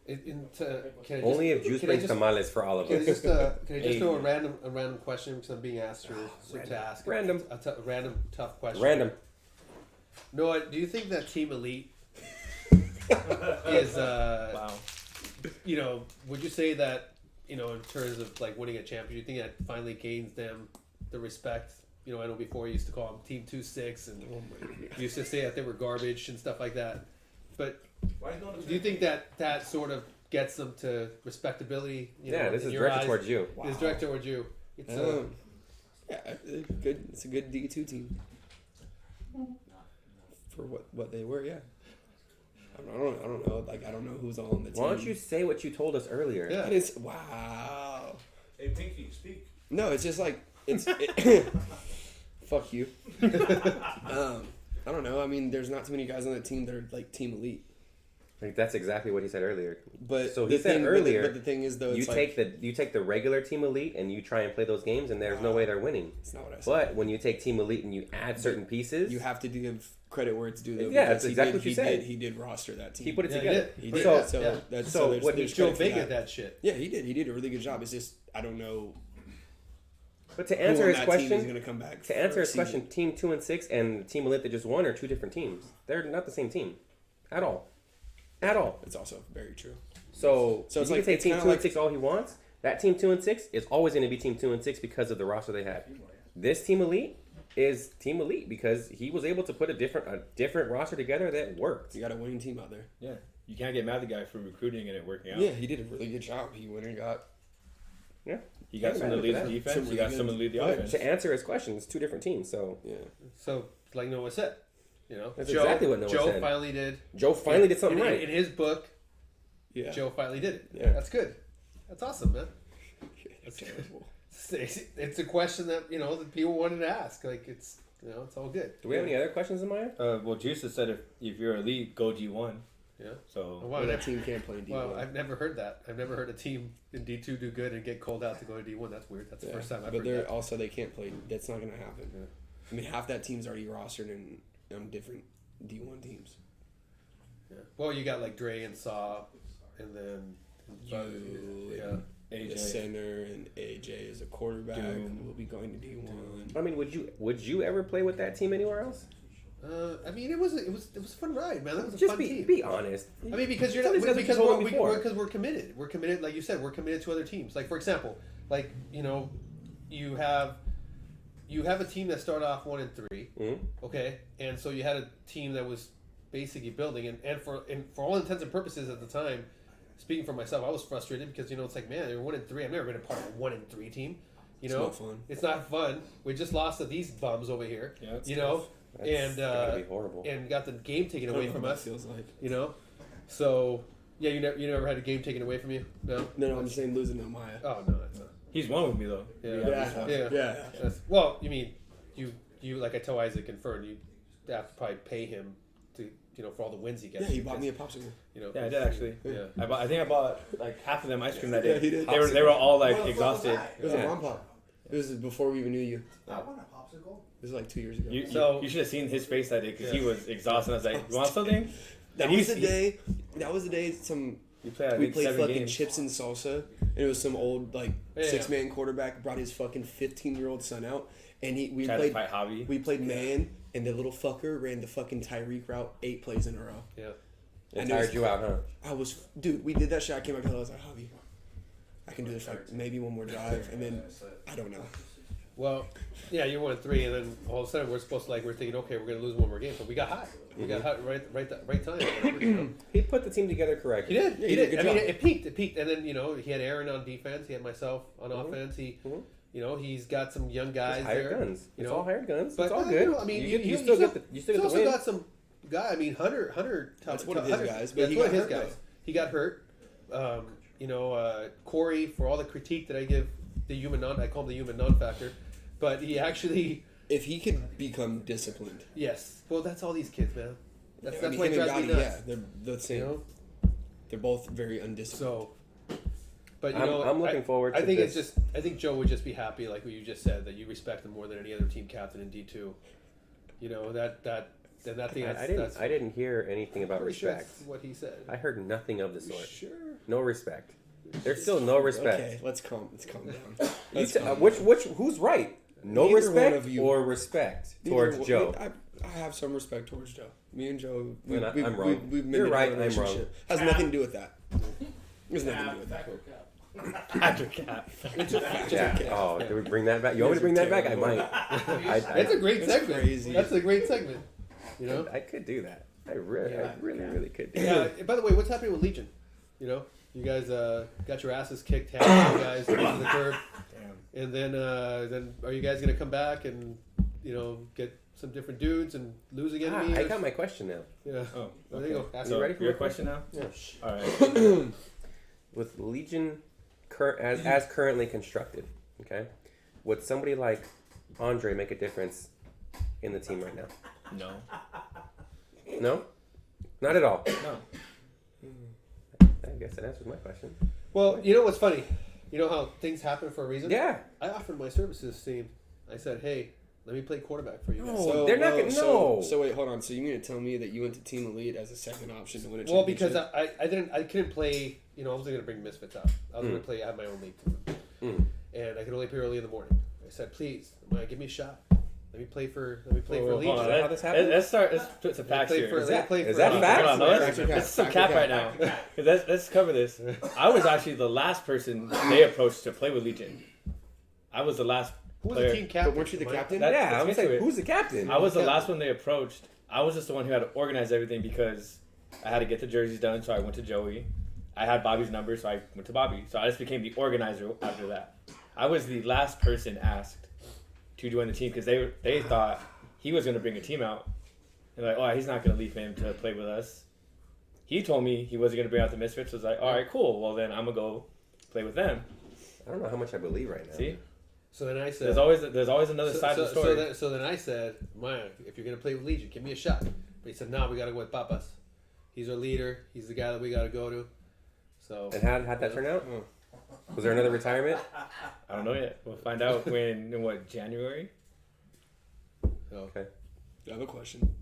Can I just, Only if Juice can I brings just- tamales for all of Can I us. just throw a random question because I'm being asked to ask Random. a random tough question. Random. Noah, do you think that Team Elite is Wow. would you say that in terms of like winning a championship, you think that finally gains them the respect? I know before you used to call them Team 2-6 and you used to say that they were garbage and stuff like that. But Why going to do you think that sort of gets them to respectability? Yeah, this in is your directed eyes? towards you. It's directed towards you. It's Yeah, good. It's a good D2 team for what they were. Yeah. I don't know. Like I don't know who's on the team. Why don't you say what you told us earlier? Yeah. But it's wow. Hey, Pinky, speak. No, it's just like it's. Fuck you. I don't know. I mean, there's not too many guys on that team that are like team elite. Like that's exactly what he said earlier. But So he the said thing, earlier, But the thing is, though, You it's take the regular team elite and you try and play those games, and there's no way they're winning. It's not what I said. But when you take team elite and you add certain pieces, You have to give credit where it's due, though. Yeah, because that's exactly what you said. He did roster that team. he put it Yeah, he together. did. He Put did. it- So yeah. that's So there's- what there's Joe credit for big that. at that shit. Yeah, he did. He did a really good job. It's just I don't know. But to answer his He's question, going to come back. to answer his question, Team 2 and 6 and Team Elite that just won are two different teams. They're not the same team, at all. At all. It's also very true. So it's you like can say it's Team kinda 2 and like- 6 all he wants. That Team 2 and 6 is always going to be Team 2 and 6 because of the roster they have. This Team Elite is Team Elite because he was able to put a different roster together that worked. You got a winning team out there. Yeah, you can't get mad at the guy for recruiting and it working out. Yeah, he did a really good job. He went and got. Yeah. He got someone to lead the Some defense. really He got good someone to lead the players. offense. To answer his question, it's two different teams. So Yeah. So, like Noah said, That's exactly what Noah Joe said. finally did. Joe finally did something in, right. in his book. Yeah. Joe finally did it. Yeah. That's good. That's awesome, man. That's terrible. It's a question that that people wanted to ask. Like it's it's all good. Do we have any other questions, Amaya? Well, Juice has said if you're elite, go G1. Yeah. So Wow, Well, that team can't play in D1. Wow, I've never heard that. I've never heard a team in D2 do good and get called out to go to D1. That's weird. That's the Yeah. first time I've But heard they're that. also they can't play. That's not going to happen. I mean, half that team's already rostered in different D1 teams. Yeah. Well, you got like Dre and Saw, and then yeah. The AJ. center and AJ is a quarterback Doom. who will be going to D1. I mean, would you ever play with that team anywhere else? I mean, it was a fun ride, man. That was a Just fun team. be honest. I mean, because you're Some not of these guys because have told me before. we're committed. We're committed, like you said. We're committed to other teams. Like for example, you have a team that started off 1-3, Mm-hmm. okay, and so you had a team that was basically building, and for all intents and purposes at the time, speaking for myself, I was frustrated because it's like, man, they were 1-3. I've never been a part of a 1-3 team. It's not fun. It's not fun. We just lost to these bums over here. Yeah, it's That's gotta be horrible. And got the game taken away from us. Feels like. So yeah, you never had a game taken away from you. No. I'm just saying losing to Maya. Oh no, that's not. He's one with me though. Yeah. Well, you mean you like I tell Isaac and Fern, you have to probably pay him to for all the wins he gets. Yeah, he bought me a popsicle. Yeah, I did actually. Yeah. I think I bought like half of them ice cream that day. Yeah, he did. They were all like exhausted. It was a mom pop. It was before we even knew you. I want a popsicle. It was like 2 years ago. You should have seen his face that day because he was exhausted. I was like, "You want something?" That And was the day. That was the day. We played, I We think, played 7 fucking games. chips and salsa, and it was some old like Yeah. 6-man quarterback brought his fucking 15-year-old son out, and we Tried played to fight Javi. we played man, and the little fucker ran the fucking Tyreek route 8 plays in a row. Yeah. It And tired you out, huh? I was, dude, we did that shit. I came back and I was like, Javi, I can do this like maybe one more drive, and then I don't know. Well, yeah, you 1-3, and then all of a sudden we're supposed to we're thinking, okay, we're gonna lose one more game, but we got hot. We got hot right time. He put the team together correctly. He did. Yeah, he did. good I mean, job. it peaked, and then he had Aaron on defense. He had myself on offense. He, he's got some young guys Hired there. guns. It's all hired guns. But It's all good. I mean, you still get the he's win. also got some guy. I mean, Hunter. That's one of his guys, but That's he one of got his hurt, guys. He got hurt. Corey, for all the critique that I give the human I call him the human non-factor, but he actually. If he could become disciplined, Yes. Well, that's all these kids, man. That's I mean, why it him and drives me Gotti, nuts. yeah, they're the same. They're both very undisciplined. So, but I'm looking forward to I think this. it's just. I think Joe would just be happy, like what you just said, that you respect him more than any other team captain in D2. That thing. I didn't hear anything about Pretty sure respect. that's what he said. I heard nothing of the sort. Sure. No respect. There's still no respect. Okay, let's calm down. You Let's t- calm who's right? No Neither one respect of you- or respect Neither towards one- Joe. I have some respect towards Joe. Me and Joe, And I'm wrong. We've You're mended right, our I'm wrong. relationship. Has nothing to do with that. There's nothing to do with that. Patrick Cap. Yeah. Oh, did we bring that back? You want me to bring that back? I might. That's a great That's segment. crazy. That's a great segment. I could do that. I really could do Yeah. that. By the way, what's happening with Legion? You guys got your asses kicked, half you guys into the curb, Damn. and then are you guys gonna come back and get some different dudes and lose again? to me? I got my question now. Yeah. Oh, There you go. Ask You me. ready for your my question now? Yeah. All right. With Legion as currently constructed, okay, would somebody like Andre make a difference in the team right now? No. No, not at all. No. I guess that answers my question. Well, you know what's funny? You know how things happen for a reason? Yeah. I offered my services team. I said, hey, let me play quarterback for you guys. No. they're not gonna- no. So wait, hold on. So you mean to tell me that you went to Team Elite as a second option to win a Well, championship? because I couldn't play. I wasn't going to bring Misfits out. I was going to play. I had my own league team, and I could only play early in the morning. said, please, Maya, give me a shot. Let me play for Legion. on. How this happened? Let's put some facts here. Is that Hold facts? on, no, Facts or let's some cap? cap Facts or right now. Let's cover this. I was actually the last person they approached to play with Legion. I was the last Who was player. the team captain? But weren't you the captain? That- Yeah, let's I'm get to saying, it. who's the captain? I was the last one they approached. I was just the one who had to organize everything because I had to get the jerseys done, so I went to Joey. I had Bobby's number, so I went to Bobby. So I just became the organizer after that. I was the last person asked to join the team because they thought he was going to bring a team out. And like, oh, he's not going to leave him to play with us. He told me he wasn't going to bring out the Misfits. I was like, all right, cool. Well, then I'm going to go play with them. I don't know how much I believe right now. See? So then I said, There's always another side of the story. So then I said, Maya, if you're gonna play with Legion, give me a shot. But he said, no, we gotta go with Papas. He's our leader. He's the guy that we gotta go to. So. And how'd that turn out? Was there another retirement? I don't know yet. We'll find out in January? Okay. I have a question.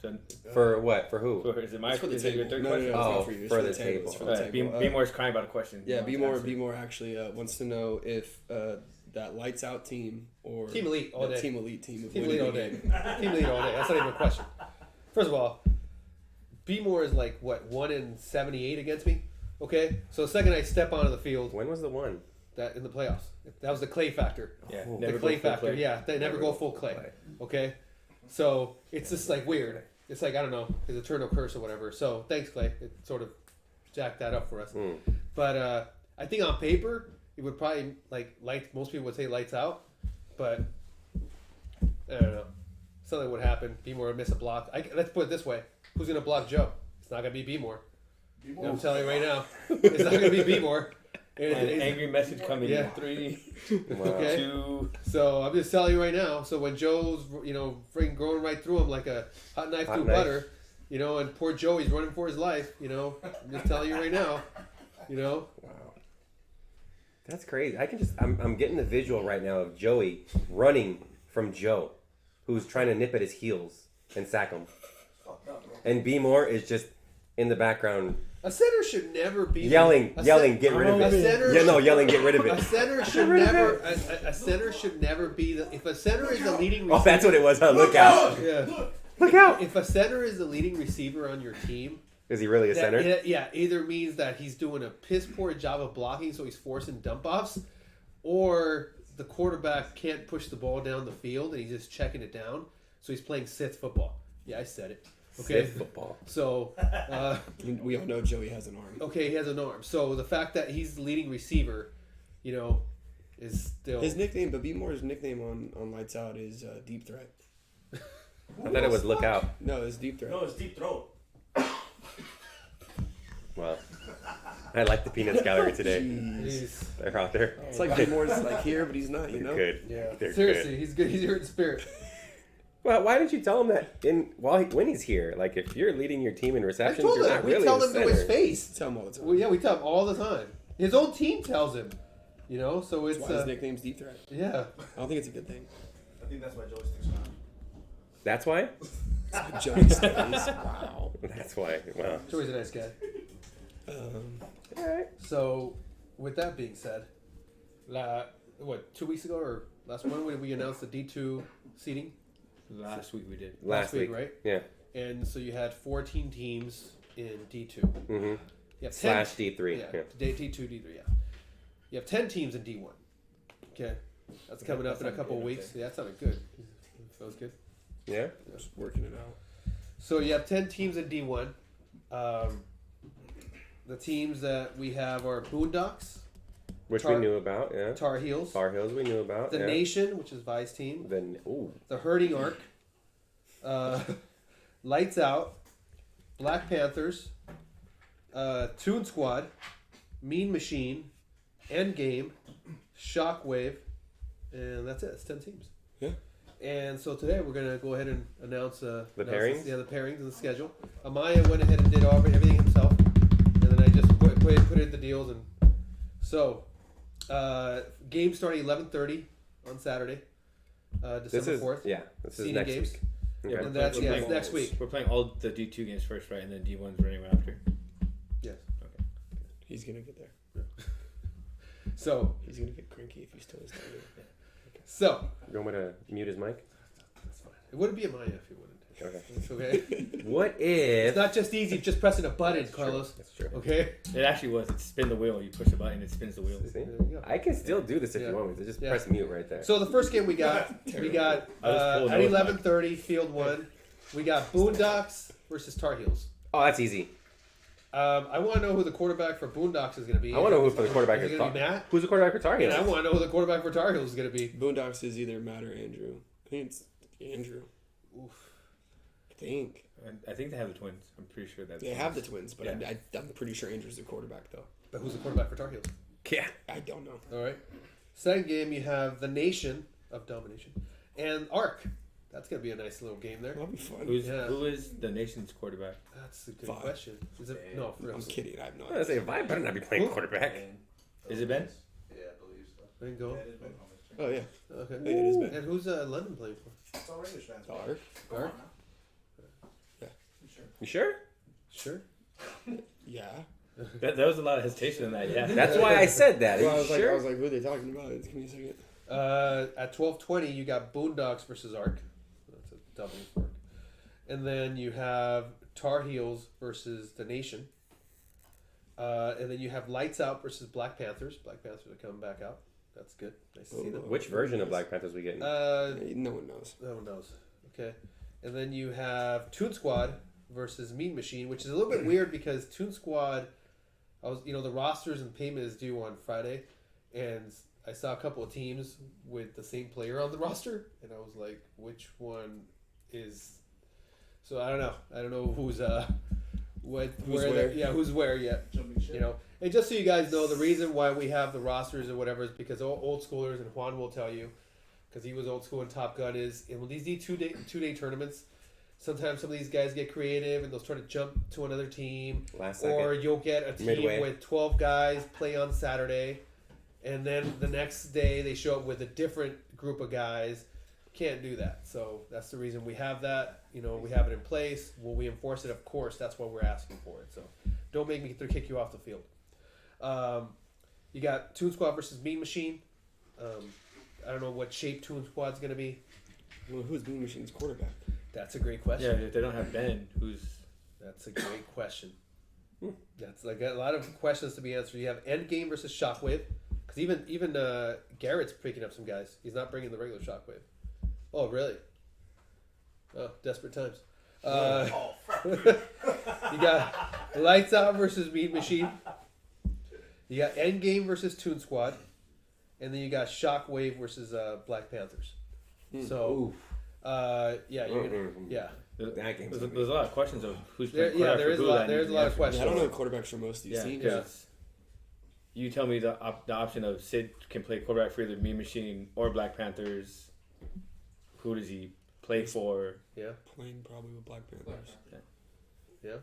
So, For what? For who? is it my It's for the is it your table. third No, question? it's Oh, not for you. It's for the table. It's for the Alright, table. Be more's crying about a question. Yeah, He be wants to more. answer. Actually wants to know if that lights out team or Team Elite all the day. Team Elite team. of Team winning lead all the day. game. Team lead all day. That's not even a question. First of all, B-Moore is like, what, 1 in 78 against me? Okay? So the second I step onto the field, When was the one? that in the playoffs, that was the clay factor. Yeah, Oh. never The go clay full factor, play. yeah. They never go full clay. Okay? So it's just like weird. It's like, I don't know, it's a eternal curse or whatever. So thanks, Clay. It sort of jacked that up for us. Mm. But I think on paper, it would probably, like, most people would say lights out. But I don't know. Something would happen. B-More would miss a block. Let's put it this way. Who's going to block Joe? It's not going to be B-More. I'm telling you right now. It's not going to be B-More. An angry message coming Yeah. in 3, Wow. Okay. 2. So I'm just telling you right now. So when Joe's, freaking going right through him like a hot knife Hot through knife. butter, and poor Joey's running for his life, I'm just telling you right now, Wow. That's crazy. I'm getting the visual right now of Joey running from Joe, who's trying to nip at his heels and sack him. And B Moore is just in the background A center should never be yelling, get rid of A it. center, Yeah, no, yelling, get rid of A it. center should never. A center should never be the. If a center is the leading receiver, Oh, that's what it was. Huh? Look out! yeah. Look out! If a center is the leading receiver on your team, Is he really a that, center? yeah, either means that he's doing a piss poor job of blocking, so he's forcing dump offs, or the quarterback can't push the ball down the field and he's just checking it down, so he's playing Sith football. Yeah, I said it. Okay, Sith football. so. We all know Joey has an arm. Okay, he has an arm. So the fact that he's the leading receiver, is still His nickname, but B Moore's nickname on Lights Out is Deep Threat. I thought it was look out. No, it's Deep Threat. No, it's deep throat. Wow. I like the Peanuts Gallery today. He's, They're out there. It's like B Moore's like here, but he's not. You know. Good. yeah. They're Seriously, good. he's good. He's here in spirit. Well, why didn't you tell him that when he's here? Like, if you're leading your team in I receptions, told you're him. not We really tell the him to his center. face. Tell him all the time. Well, yeah, we tell him all the time. His own team tells him. So it's That's why his nickname's Deep Threat. yeah. I don't think it's a good thing. I think that's why Joey sticks around. That's why? Joey stays. Wow. That's why. Wow. Joey's a nice guy. All right. So, with that being said, 2 weeks ago or last one when we announced the D2 seating? Last week we did. Last week, right? Yeah. And so you had 14 teams in D2. Mm-hmm. You have 10 Slash D3. Yeah, Yeah. D2, D3, yeah. You have 10 teams in D1. Okay. That's coming up in a couple of weeks. Yeah, that sounded good. That was good. Yeah. Just working it out. So you have 10 teams in D1. The teams that we have are Boondocks, Which Tar- we knew about. Yeah. Tar Heels, Tar Heels we knew about. The yeah. Nation, which is Vi's team, Then the Herding Arc, Lights Out, Black Panthers, Toon Squad, Mean Machine, Endgame, Shockwave, and that's it. It's 10 teams. Yeah. And so today we're gonna go ahead and announce the pairings? Yeah, the pairings and the schedule. Amaya went ahead and did everything himself, and then I just put in the deals. And so, game starting 11:30 on Saturday, this December is 4th. yeah. This is Seeding next games. week. Yeah, Okay. And that's we're it's playing- next week. We're playing all the D2 games first, right? And then D1's running right after. Yes. He's gonna get there. So He's gonna get cranky if he's still his So. You want me to mute his mic? That's fine. It wouldn't be a Maya if you wouldn't. Okay. It's okay. What if? It's not just easy just pressing a button, That's Carlos. True. That's true. Okay. It actually was. It's spin the wheel. You push the button, it spins the wheel. See? There you go. I can still do this if Yeah. you want me to. Just Yeah. press mute right there. So the first game we got I just pulled at those 11:30, Field 1. We got Boondocks versus Tar Heels. Oh, that's easy. I want to know who the quarterback for Boondocks is going to be. I want to know who for the quarterback Is is. it going to be Matt? Who's the quarterback for Tar Heels? And I want to know who the quarterback for Tar Heels is going to be. Boondocks is either Matt or Andrew. I think it's Andrew. Oof. I think. I think they have the twins. I'm pretty sure that They have the twins, but Yeah. I'm pretty sure Andrew's the quarterback, though. But who's the quarterback for Tar Heels? Yeah. I don't know. All right. Second game, you have the Nation of Domination and Arc. That's going to be a nice little game there. That'll be fun. Yeah. Who is the nation's quarterback? That's a good Five. question. Is it? No, for I'm real. kidding. I have no I was idea. gonna say, if I better not be playing Who? quarterback. Is it Ben? Yeah, I believe so. There you go. Yeah, it is Ben. Oh, yeah. Okay. Yeah, it is Ben. And who's London playing for? It's all Rangers fans. Ark? Come on Ark? now. Yeah. You sure? You sure? Sure. Yeah. There was a lot of hesitation in that. Yeah. That's why I said that. Are Well, I you was sure? like, who are they talking about? Give me a second. At 12:20, you got Boondocks versus Arc. That's a W for Arc. And then you have Tar Heels versus the Nation. And then you have Lights Out versus Black Panthers. Black Panthers are coming back out. That's good. Nice to see them. Which version of Black Panthers we getting? No one knows. No one knows. Okay. And then you have Toon Squad versus Mean Machine, which is a little bit weird because Toon Squad, the rosters and payment is due on Friday, and I saw a couple of teams with the same player on the roster, and I was like, which one is? So I don't know. I don't know who's who's where yet. Jumping ship. And just so you guys know, the reason why we have the rosters or whatever is because old schoolers, and Juan will tell you, because he was old school in Top Gun, is in these two-day tournaments, sometimes some of these guys get creative and they'll try to jump to another team. Last second. Or you'll get a team Midway. with 12 guys play on Saturday, and then the next day they show up with a different group of guys. Can't do that. So that's the reason we have that. We have it in place. Will we enforce it? Of course. That's why we're asking for it. So don't make me kick you off the field. You got Toon Squad versus Mean Machine. I don't know what shape Toon Squad's going to be. Well, who's Mean Machine's quarterback? That's a great Yeah. question. If they don't have Ben, who's That's a great question. That's like a lot of questions to be answered. You have Endgame versus Shockwave. Because even Garrett's picking up some guys. He's not bringing the regular Shockwave. Oh, really? Oh, desperate times. Oh, fuck. You got Lights Out versus Mean Machine. You got Endgame versus Toon Squad. And then you got Shockwave versus Black Panthers. So, you're gonna, yeah. That game's there's, gonna be- there's a lot of questions of who's There- playing yeah, quarterback there for is a who lot- that there's needs a lot of to be questions. I don't know the quarterbacks for most of these Yeah, teams. because you tell me the option of Sid can play quarterback for either Mean Machine or Black Panthers. Who does he play for? Yeah. Playing probably with Black Panthers. Yeah.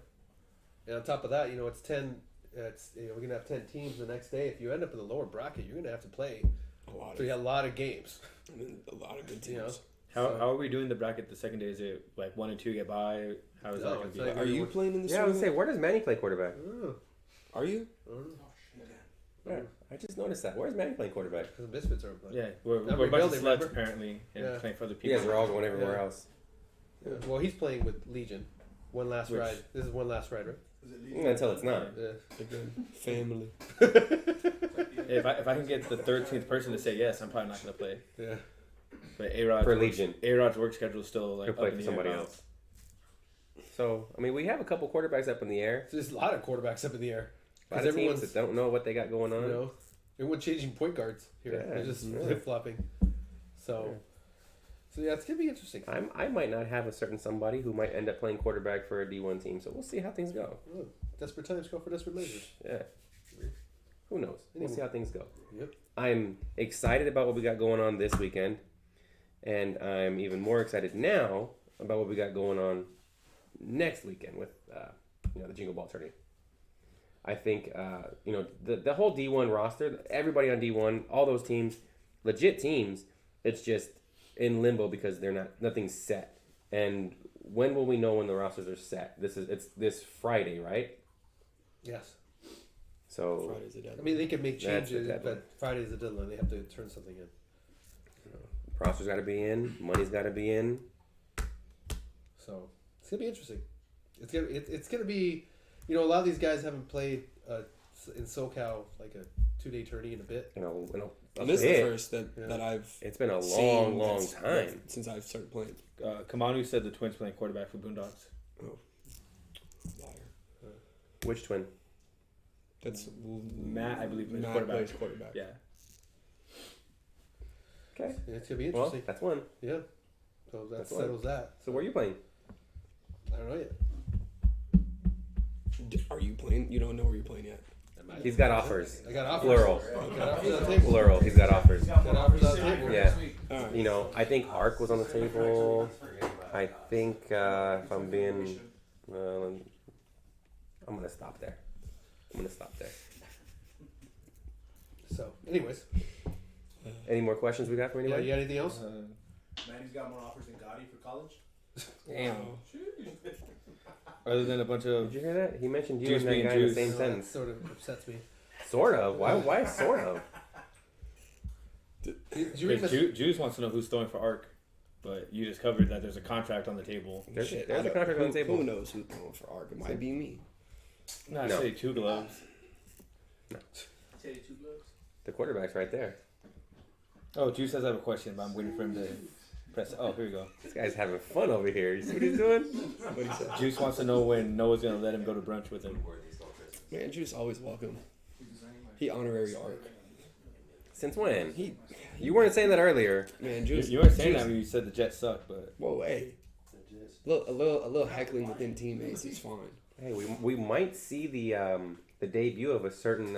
And on top of that, it's 10. We're gonna have 10 teams the next day. If you end up in the lower bracket, you're gonna have to play a lot of games. I mean, a lot of good teams. You know? How are we doing the bracket the second day? Is it like 1 and 2 get by? How is No, that going it's to be? like- Are you playing in this? Yeah, I would say, tournament? where does Manny play quarterback? Are you? Yeah, I just noticed that. Where's Manny playing quarterback? Because the Misfits are playing. Yeah, we're Not a bunch of rebuilding, sluts remember? apparently and Yeah. playing for other You people. guys are all going everywhere Yeah. else. Yeah. Well, he's playing with Legion. One last Which- ride. This is one last ride, right? Is it legal? Until it's not. Yeah. Again, family. If I can get the 13th person to say yes, I'm probably not going to play. Yeah. But A-Rod's For work, Legion. A-Rod's work schedule is still like He'll play up in for the air somebody now. else. So, I mean, we have a couple quarterbacks up in the air. So there's a lot of quarterbacks up in the air. A lot Because of teams everyone's, that don't know what they got going on. everyone changing point guards here. Yeah, They're just yeah. flip flopping. So yeah, it's gonna be interesting. I might not have a certain somebody who might end up playing quarterback for a D1 team, so we'll see how things go. Oh, desperate times call for desperate measures. Yeah. Who knows? We'll see how things go. Yep. I'm excited about what we got going on this weekend, and I'm even more excited now about what we got going on next weekend with the Jingle Ball Tourney. I think the whole D1 roster, everybody on D1, all those teams, legit teams. It's just in limbo because nothing's set. And when will we know when the rosters are set? It's this Friday, right? Yes. So Friday's the deadline. I mean, they can make That's the changes, deadline. but Friday's the deadline. They have to turn something in. Prosper's got to be in. Money's got to be in. So it's gonna be interesting. It's gonna be, a lot of these guys haven't played in SoCal like a 2-day tourney in a bit. And this is the first that I've. It's been a seen long time since I've started playing. Kamanu said the Twins playing quarterback for Boondocks. Oh, liar! Which twin? That's Matt, I believe, plays Matt quarterback. plays quarterback. Yeah. Okay. Yeah, it's gonna be Well, interesting. that's one. Yeah. So that That's settles that. So where are you playing? I don't know yet. Are you playing? You don't know where you're playing yet. He's got offers. I got offers. Plural. I got offers on the table. Plural. He's got offers. Got offers on the table. Yeah. All right. I think Arc was on the table. I think if I'm being, I'm gonna stop there. So, anyways, Any more questions we got from yeah, anybody? you got anything else? Manny's got more offers than Gotti for college. Damn. Other than a bunch of Did you hear that? He mentioned you Juice and that being guy in the juice. same That sentence. sort of upsets me. Sort of. Why sort of? Did you read my... Juice wants to know who's throwing for Arc, but you just covered that there's a contract on the table. There's Shit, a I don't- contract on the table. Who knows who's going for Arc? It might be me. No, I No. say 2 gloves. Teddy Two Gloves. The quarterback's right there. Oh, Juice says I have a question, but I'm waiting for him to press. Oh, here we go. This guy's having fun over here. You see what he's doing? What he said? Juice wants to know when Noah's gonna let him go to brunch with him. Man, Juice always welcome. He honorary Arc. Since when? You weren't saying that earlier. Man, You, Juice. you weren't saying Juice- that when you said the Jets suck, but Whoa, hey. A little heckling within teammates is fine. Hey, we might see the debut of a certain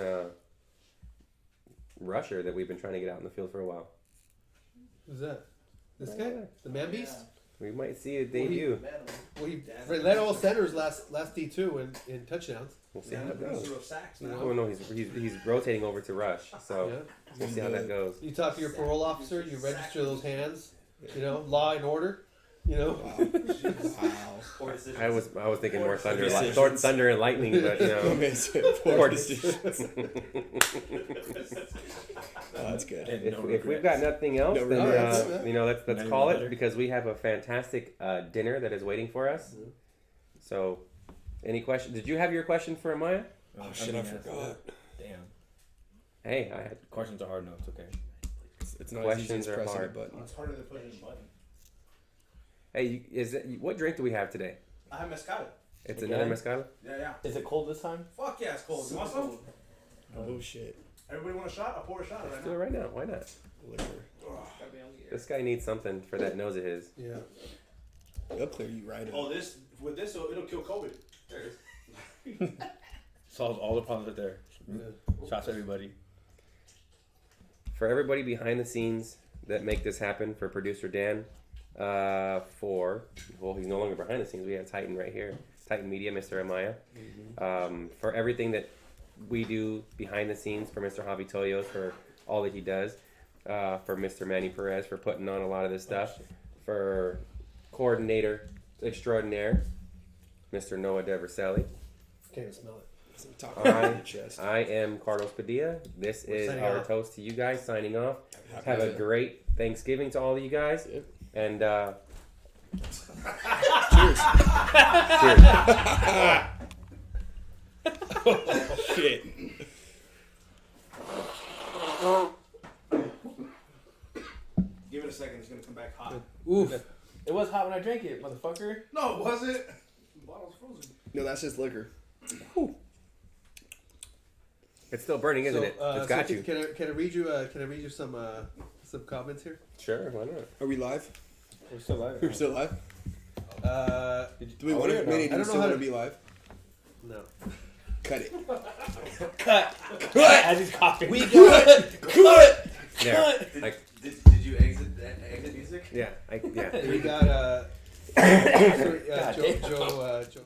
rusher that we've been trying to get out in the field for a while. Who's that? This guy? The man beast? We might see a debut. Well, he led all centers last D2 in touchdowns. We'll see how it goes. Zero sacks You now. know? Oh no, he's rotating over to rush. So Yeah. we'll see how that goes. You talk to your parole officer, you register those hands, law and order, Wow. I was thinking more thunder, decisions. thunder and lightning, but Poor Poor decisions. That's good. and if no we've regrets. got nothing else, No then regrets. let's Maybe call it better. because we have a fantastic dinner that is waiting for us. So, any question? Did you have your question for Amaya? Oh shit, I forgot. Damn. Hey, I had Questions are hard. No, it's okay. It's not as easy Questions as are pressing hard. a button. It's harder than pushing a button. Hey, what drink do we have today? I have mezcal. It's Again? another mezcal. Yeah. Is it cold this time? Fuck yeah, it's cold. You want some? Oh shit. Everybody want a shot? I'll pour a shot Let's right do it now. right now. Why not? Liquor. This guy needs something for that nose of his. Yeah. They'll clear you right Oh, up. with this, it'll kill COVID. There it is. Solves all the problems right there. Shots to everybody. For everybody behind the scenes that make this happen, for producer Dan, he's no longer behind the scenes. We have Titan right here, Titan Media, Mr. Amaya. For everything that we do behind the scenes, for Mr. Javi Toyos, for all that he does, for Mr. Manny Perez for putting on a lot of this stuff, for coordinator extraordinaire, Mr. Noah Deverselli. Can't even smell it. Some taco in your chest. I am Carlos Padilla. This is signing our off. toast to you guys. Signing off. Happy Have a to- great Thanksgiving to all of you guys. Yep. And Cheers. Shit. Give it a second. It's gonna come back hot. Oof. It was hot when I drank it, motherfucker. No, it wasn't. The bottle's frozen. No, that's just liquor. it's still burning, isn't it? It's got you. Can I read you some comments here? Sure, why not? Are we live? We're still live. We're still live? Do we I want wonder to? now. Manny, I do we don't still know how want to to- be live? No. Cut it. Cut. As he's coughing. We got Cut! There. Like, Did you exit music? yeah. we got Joe